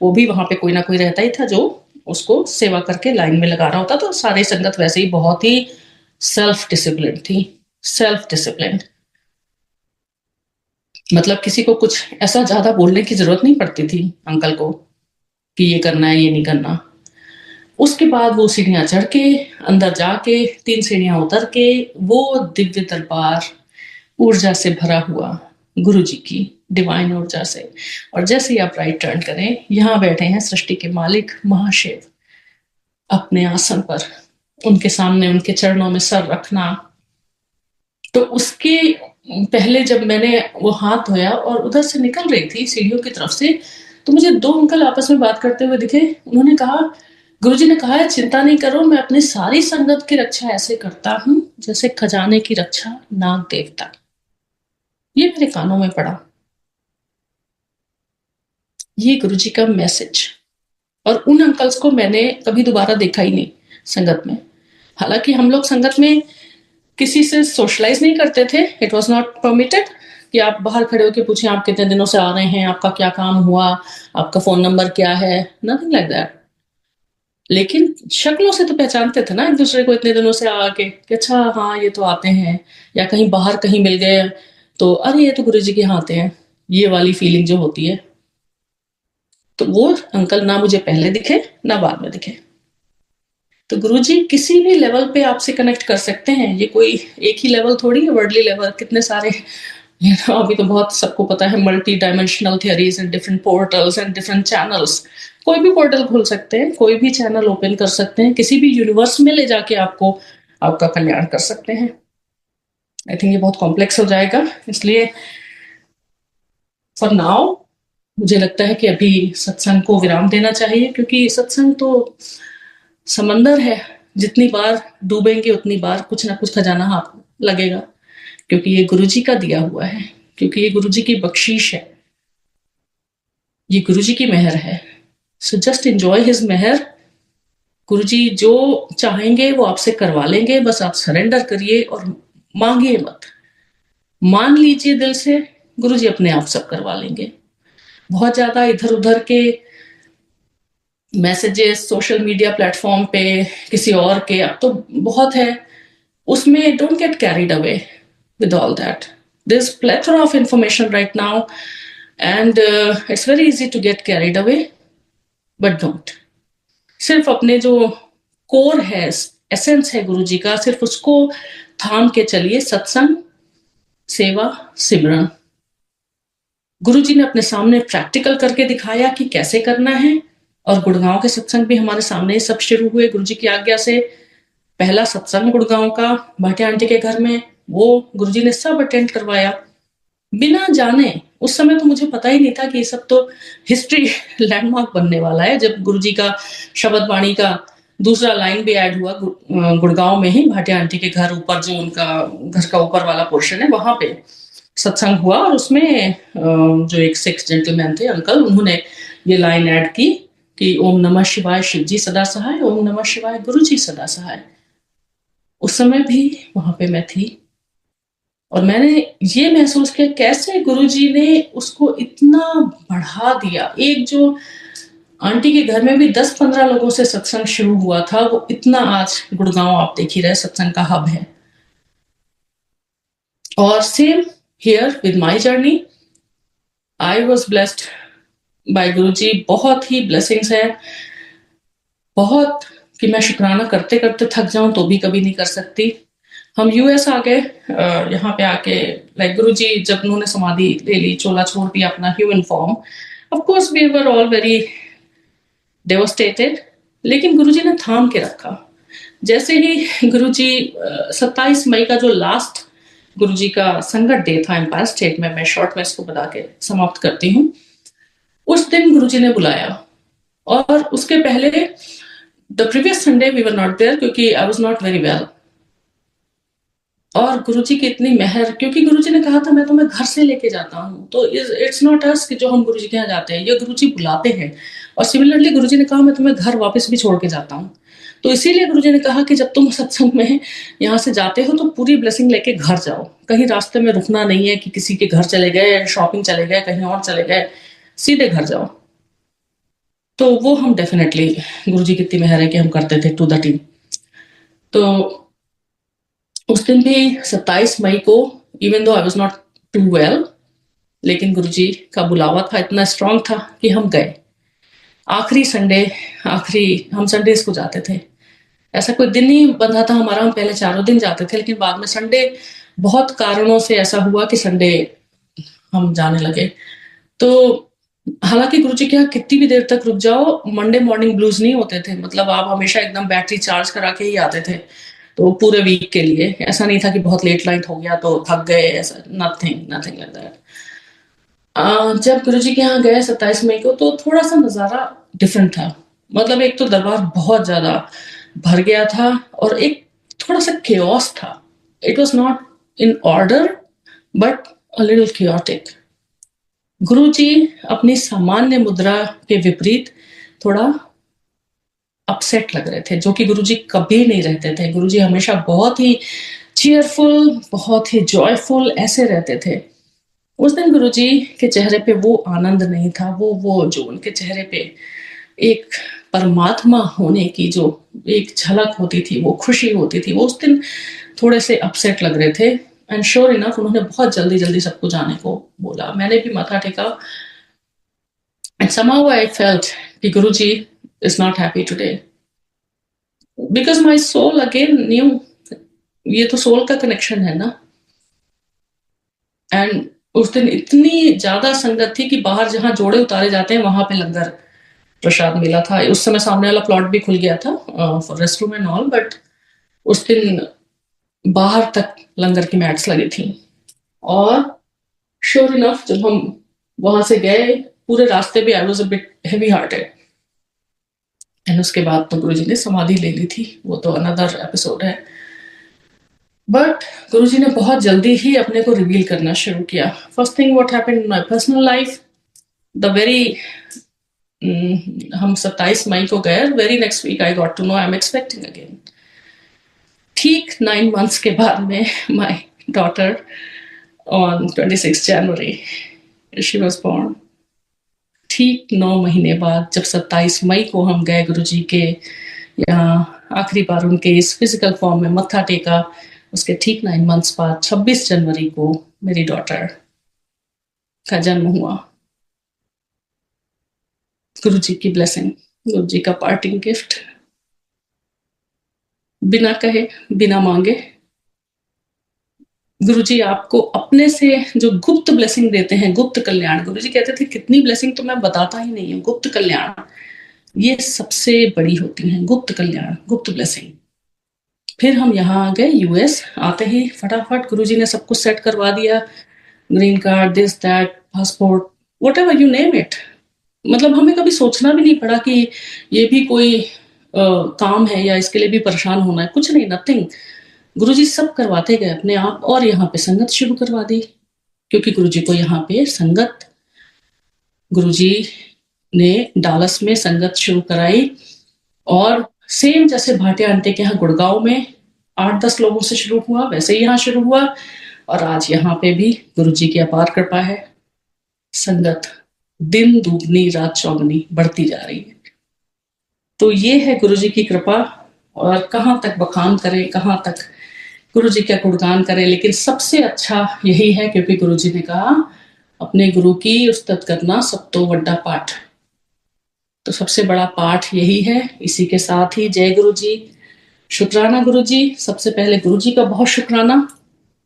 S1: वो भी वहां पे कोई ना कोई रहता ही था जो उसको सेवा करके लाइन में लगा रहा होता। तो सारे संगत वैसे ही बहुत ही सेल्फ डिसिप्लिन थी, सेल्फ डिसिप्लिन। मतलब किसी को कुछ ऐसा ज्यादा बोलने की जरूरत नहीं पड़ती थी अंकल को कि ये करना है, ये नहीं करना। उसके बाद वो सीढ़ियां चढ़ के अंदर जाके 3 सीढ़ियां उतर के वो दिव्य दरबार ऊर्जा से भरा हुआ, गुरुजी की डिवाइन ऊर्जा से। और जैसे ही आप राइट टर्न करें, यहाँ बैठे हैं सृष्टि के मालिक महाशिव अपने आसन पर, उनके सामने उनके चरणों में सर रखना। तो उसके पहले जब मैंने वो हाथ धोया और उधर से निकल रही थी सीढ़ियों की तरफ से, तो मुझे 2 अंकल आपस में बात करते हुए दिखे। उन्होंने कहा, गुरुजी ने कहा है चिंता नहीं करो, मैं अपनी सारी संगत की रक्षा ऐसे करता हूं जैसे खजाने की रक्षा नाग देवता। ये मेरे कानों में पड़ा, ये गुरुजी का मैसेज। और उन अंकल्स को मैंने कभी दोबारा देखा ही नहीं संगत में। हालांकि हम लोग संगत में किसी से सोशलाइज नहीं करते थे, इट वॉज नॉट परमिटेड कि आप बाहर खड़े होकर पूछें आप कितने दिनों से आ रहे हैं, आपका क्या काम हुआ, आपका फोन नंबर क्या है, नथिंग लाइक दैट। लेकिन शक्लों से तो पहचानते थे ना एक दूसरे को इतने दिनों से आके कि अच्छा हाँ ये तो आते हैं, या कहीं बाहर कहीं मिल गए तो अरे ये तो गुरुजी के यहाँ आते हैं, ये वाली फीलिंग जो होती है। तो वो अंकल ना मुझे पहले दिखे ना बाद में दिखे। तो गुरुजी किसी भी लेवल पे आपसे कनेक्ट कर सकते हैं। ये कोई एक ही लेवल थोड़ी है, वर्ल्डली लेवल, कितने सारे अभी तो बहुत सबको पता है multi dimensional theories and different portals and different channels. कोई भी पोर्टल खोल सकते हैं, कोई भी चैनल ओपन कर सकते हैं, किसी भी यूनिवर्स में ले जाके आपको आपका कल्याण कर सकते हैं। आई थिंक ये बहुत कॉम्प्लेक्स हो जाएगा, इसलिए फॉर नाउ मुझे लगता है कि अभी सत्संग को विराम देना चाहिए, क्योंकि सत्संग तो समंदर है, जितनी बार डूबेंगे उतनी बार कुछ ना कुछ खजाना हाथ लगेगा, क्योंकि ये गुरुजी का दिया हुआ है, क्योंकि ये गुरुजी की बख्शीश है, ये गुरुजी की मेहर है। सो जस्ट एंजॉय हिज मेहर। गुरुजी जो चाहेंगे वो आपसे करवा लेंगे, बस आप सरेंडर करिए और मांगिए मत, मान लीजिए दिल से, गुरुजी अपने आप सब करवा लेंगे। बहुत ज्यादा इधर उधर के मैसेजेस सोशल मीडिया प्लेटफॉर्म पे किसी और के अब तो बहुत है, उसमें don't get carried away with all that. There's plethora of information right now, and it's very easy to get carried away, but don't. सिर्फ अपने जो कोर है, एसेंस है गुरुजी का, सिर्फ उसको थाम के चलिए। सत्संग, सेवा, सिमरन। गुरुजी ने अपने सामने प्रैक्टिकल करके दिखाया कि कैसे करना है, और गुड़गांव के सत्संग भी हमारे सामने सब शुरू हुए गुरुजी की आज्ञा से। पहला सत्संग गुड़गांव का भाटिया आंटी के घर में, वो गुरुजी ने सब अटेंड करवाया बिना जाने। उस समय तो मुझे पता ही नहीं था कि ये सब तो हिस्ट्री लैंडमार्क बनने वाला है। जब गुरुजी का शब्द वाणी का दूसरा लाइन भी ऐड हुआ गुड़गांव में ही, भाटिया आंटी के घर ऊपर, जो उनका घर का ऊपर वाला पोर्शन है, वहां पे सत्संग हुआ। और उसमें जो एक सिख जेंटलमैन थे अंकल, उन्होंने ये लाइन ऐड की कि ओम नमः शिवाय शिव जी सदा सहाय, ओम नमः शिवाय गुरु जी सदा सहाय। उस समय भी वहां पे मैं थी और मैंने ये महसूस किया कैसे गुरुजी ने उसको इतना बढ़ा दिया। एक जो आंटी के घर में भी 10-15 लोगों से सत्संग शुरू हुआ था, वो इतना आज गुड़गांव आप देख ही रहे सत्संग का हब है। और same here with my journey, I was blessed by Guruji. बहुत ही ब्लेसिंग्स है, बहुत, कि मैं शुक्राना करते करते थक जाऊं तो भी कभी नहीं कर सकती। हम यूएस आ गए, यहाँ पे आके लाइक गुरुजी जब उन्होंने समाधि ले ली, चोला छोड़ दिया अपना human form, of course we were all very devastated, लेकिन गुरुजी ने थाम के रखा। जैसे ही गुरुजी 27 मई का जो लास्ट गुरुजी का संगत डे था एम्पायर स्टेट में, मैं शॉर्ट में इसको बता के समाप्त करती हूँ। उस दिन गुरुजी ने बुलाया और उसके पहले the previous Sunday we were not there क्योंकि I was not very well. और गुरुजी की इतनी मेहर, क्योंकि गुरुजी ने कहा था मैं तुम्हें घर से लेके जाता हूँ, तो इट्स नॉट अस कि जो हम गुरुजी के यहाँ जाते हैं, ये गुरुजी बुलाते हैं। और सिमिलरली गुरुजी ने कहा मैं तुम्हें घर वापस भी छोड़ के जाता हूँ। तो इसीलिए गुरुजी ने कहा कि जब तुम सत्संग में यहाँ से जाते हो तो पूरी ब्लेसिंग लेके घर जाओ, कहीं रास्ते में रुकना नहीं है कि किसी के घर चले गए, शॉपिंग चले गए, कहीं और चले गए, सीधे घर जाओ। तो वो हम डेफिनेटली, गुरुजी की इतनी मेहर है कि हम करते थे टू द टी। तो उस दिन भी 27 मई को, even though I was not too well, लेकिन गुरुजी का बुलावा था, इतना स्ट्रांग था कि हम गए। आखिरी संडे, हम संडेज को जाते थे, ऐसा कोई दिन नहीं बंधा था हमारा, हम पहले 4 दिन जाते थे, लेकिन बाद में संडे बहुत कारणों से ऐसा हुआ कि संडे हम जाने लगे। तो हालांकि गुरुजी के यहाँ कितनी भी देर तक रुक जाओ, मंडे मॉर्निंग ब्लूज नहीं होते थे। मतलब आप हमेशा एकदम बैटरी चार्ज करा के ही आते थे, तो पूरे वीक के लिए ऐसा नहीं था कि बहुत लेट नाइट हो गया तो थक गए, ऐसा नथिंग नथिंग लाइक दैट। जब गुरुजी के यहाँ गए 27 मई को, तो थोड़ा सा नजारा डिफरेंट था। मतलब एक तो दरबार बहुत ज्यादा भर गया था और एक थोड़ा सा केओस था। It was not in order but a little chaotic. गुरुजी अपनी सामान्य मुद्रा के विपरीत थोड़ा अपसेट लग रहे थे, जो कि गुरुजी कभी नहीं रहते थे। गुरुजी हमेशा बहुत ही चीयरफुल, बहुत ही जॉयफुल ऐसे रहते थे। उस दिन गुरुजी के चेहरे पे वो आनंद नहीं था, वो जो उनके चेहरे पे एक परमात्मा होने की जो एक झलक होती थी, वो खुशी होती थी, वो उस दिन थोड़े से अपसेट लग रहे थे। एंड श्योर इनफ उन्होंने बहुत जल्दी जल्दी सबको जाने को बोला। मैंने भी माथा टेका एंड somehow I felt कि गुरुजी is not happy today because my soul again knew, ये तो सोल का कनेक्शन है ना। एंड उस दिन इतनी ज्यादा संगत थी कि बाहर जहां जोड़े उतारे जाते हैं वहां पे लंगर प्रसाद मिला था। उस समय सामने वाला प्लॉट भी खुल गया था for rest room and all, but उस दिन बाहर तक लंगर की मैट्स लगी थी। और श्योर इनफ जब हम वहां से गए, पूरे रास्ते भी I was a bit heavy hearted. And उसके बाद तो गुरुजी ने समाधि ले ली थी, वो तो अनदर एपिसोड है। बट गुरुजी ने बहुत जल्दी ही अपने को रिवील करना शुरू किया। First thing what happened in my personal life, the very, हम 27 मई को गए, very next week I got to know I am expecting again. ठीक 9 months के बाद में माय डॉटर ऑन 26 जनवरी शी वाज बोर्न। ठीक 9 महीने बाद जब 27 मई को हम गए गुरुजी के यहाँ, आखिरी बार उनके इस फिजिकल फॉर्म में मत्था टेका, उसके ठीक 9 months बाद 26 जनवरी को मेरी डॉटर का जन्म हुआ। गुरुजी की ब्लेसिंग, गुरुजी का पार्टिंग गिफ्ट, बिना कहे बिना मांगे गुरुजी आपको अपने से जो गुप्त ब्लेसिंग देते हैं, गुप्त कल्याण। गुरुजी कहते थे कितनी ब्लेसिंग तो मैं बताता ही नहीं हूँ, गुप्त कल्याण ये सबसे बड़ी होती है, गुप्त कल्याण, गुप्त ब्लेसिंग। फिर हम यहाँ आ गए यूएस। आते ही फटाफट गुरुजी ने सब कुछ सेट करवा दिया, green card, this that, passport, what ever you name it. मतलब हमें कभी सोचना भी नहीं पड़ा कि ये भी कोई काम है या इसके लिए भी परेशान होना है, कुछ नहीं, नथिंग। गुरुजी सब करवाते गए अपने आप। और यहाँ पे संगत शुरू करवा दी, क्योंकि गुरुजी को यहाँ पे संगत, गुरुजी ने डालस में संगत शुरू कराई और सेम जैसे भाटिया आंटी के यहाँ गुड़गांव में 8-10 लोगों से शुरू हुआ, वैसे ही यहाँ शुरू हुआ और आज यहाँ पे भी गुरुजी की अपार कृपा है। संगत दिन दुगनी रात चौगनी बढ़ती जा रही है। तो ये है गुरुजी की कृपा और कहाँ तक बखान करें, कहाँ तक गुरुजी का गुणगान करें, लेकिन सबसे अच्छा यही है क्योंकि गुरुजी ने कहा अपने गुरु की उस्तत करना सब तो बड़ा पाठ। तो सबसे बड़ा पाठ यही है। इसी के साथ ही जय गुरु जी, शुक्राना गुरु जी। सबसे पहले गुरु जी का बहुत शुक्राना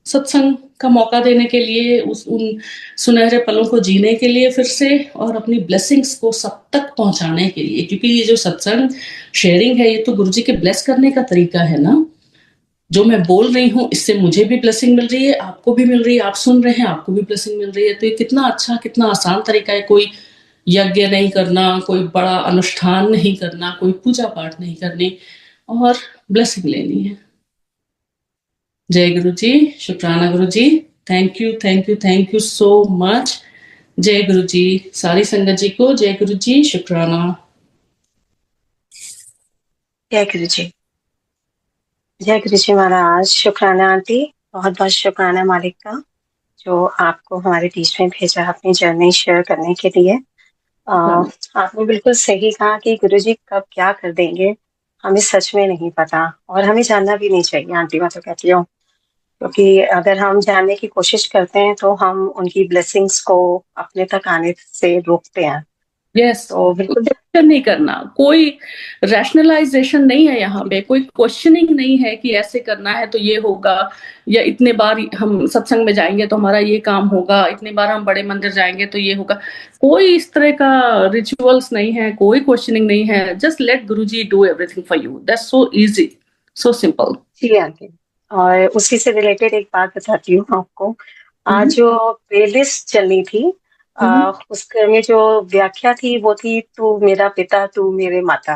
S1: सत्संग का मौका देने के लिए, उन सुनहरे पलों को जीने के लिए फिर से, और अपनी ब्लेसिंग्स को सब तक पहुंचाने के लिए, क्योंकि ये जो सत्संग शेयरिंग है ये तो गुरु जी के ब्लेस करने का तरीका है ना। जो मैं बोल रही हूँ इससे मुझे भी ब्लेसिंग मिल रही है, आपको भी मिल रही है, आप सुन रहे हैं आपको भी ब्लेसिंग मिल रही है। तो ये कितना अच्छा, कितना आसान तरीका है। कोई यज्ञ नहीं करना, कोई बड़ा अनुष्ठान नहीं करना, कोई पूजा पाठ नहीं करनी और ब्लेसिंग लेनी है। जय गुरु जी, शुक्राना Guru ji. Thank you, thank you, thank you so much. जय गुरु जी। सारी संगत जी को जय गुरु जी, शुक्राना।
S2: जय गुरु जी। जय गुरु जी महाराज। शुक्राना आंटी, बहुत बहुत शुक्राना मालिक का जो आपको हमारे बीच में भेजा अपनी जर्नी शेयर करने के लिए। आपने बिल्कुल सही कहा कि गुरु जी कब क्या कर देंगे हमें सच में नहीं पता, और हमें जानना भी नहीं चाहिए आंटी, मैं तो कहती हूँ, क्योंकि अगर हम जानने की कोशिश करते हैं तो हम उनकी ब्लेसिंग्स को अपने तक आने से रोकते हैं।
S1: यस,
S2: तो बिल्कुल
S1: क्वेश्चन नहीं करना, कोई रैशनलाइजेशन नहीं है यहाँ पे, कोई क्वेश्चनिंग नहीं है कि ऐसे करना है तो ये होगा, या इतने बार हम सत्संग में जाएंगे तो हमारा ये काम होगा, इतने बार हम बड़े मंदिर जाएंगे तो ये होगा। कोई इस तरह का रिचुअल्स नहीं है, कोई क्वेश्चनिंग नहीं है। Just let Guruji do everything for you. That's so easy, so simple.
S2: जी आंटी, और उसी से रिलेटेड एक बात बताती हूँ आपको। आज जो प्लेलिस्ट चलनी थी, उसके में जो व्याख्या थी वो थी तू मेरा पिता तू मेरे माता,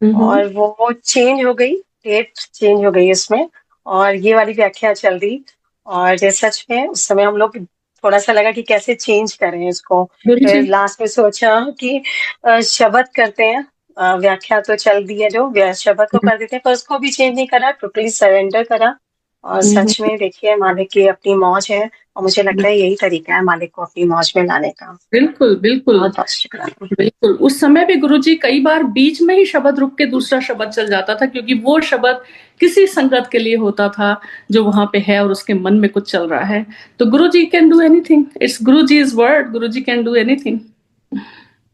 S2: और वो चेंज हो गई, डेट चेंज हो गई उसमें, और ये वाली व्याख्या चल रही। और सच में उस समय हम लोग थोड़ा सा लगा कि कैसे चेंज करें इसको। फिर लास्ट में सोचा कि शब्द करते हैं, व्याख्या तो चल दी है, जो शब्द को कर देते हैं, पर उसको भी चेंज नहीं करा, टोटली सरेंडर करा। और सच में देखिए मालिक की अपनी मौज है, और मुझे लगता है यही तरीका है मालिक को अपनी मौज में लाने का।
S1: बिल्कुल बिल्कुल
S2: बहुत बहुत शुक्रिया।
S1: बिल्कुल। उस समय भी गुरुजी कई बार बीच में ही शब्द रुक के दूसरा शब्द चल जाता था, क्योंकि वो शब्द किसी संगत के लिए होता था जो वहां पे है और उसके मन में कुछ चल रहा है। तो Guruji can do anything, it's गुरुजी's word, Guruji can do anything.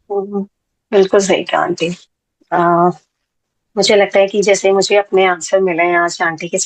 S2: बिल्कुल सही कहा आंटी। मुझे लगता है कि जैसे मुझे अपने आंसर मिले हैं आज आंटी के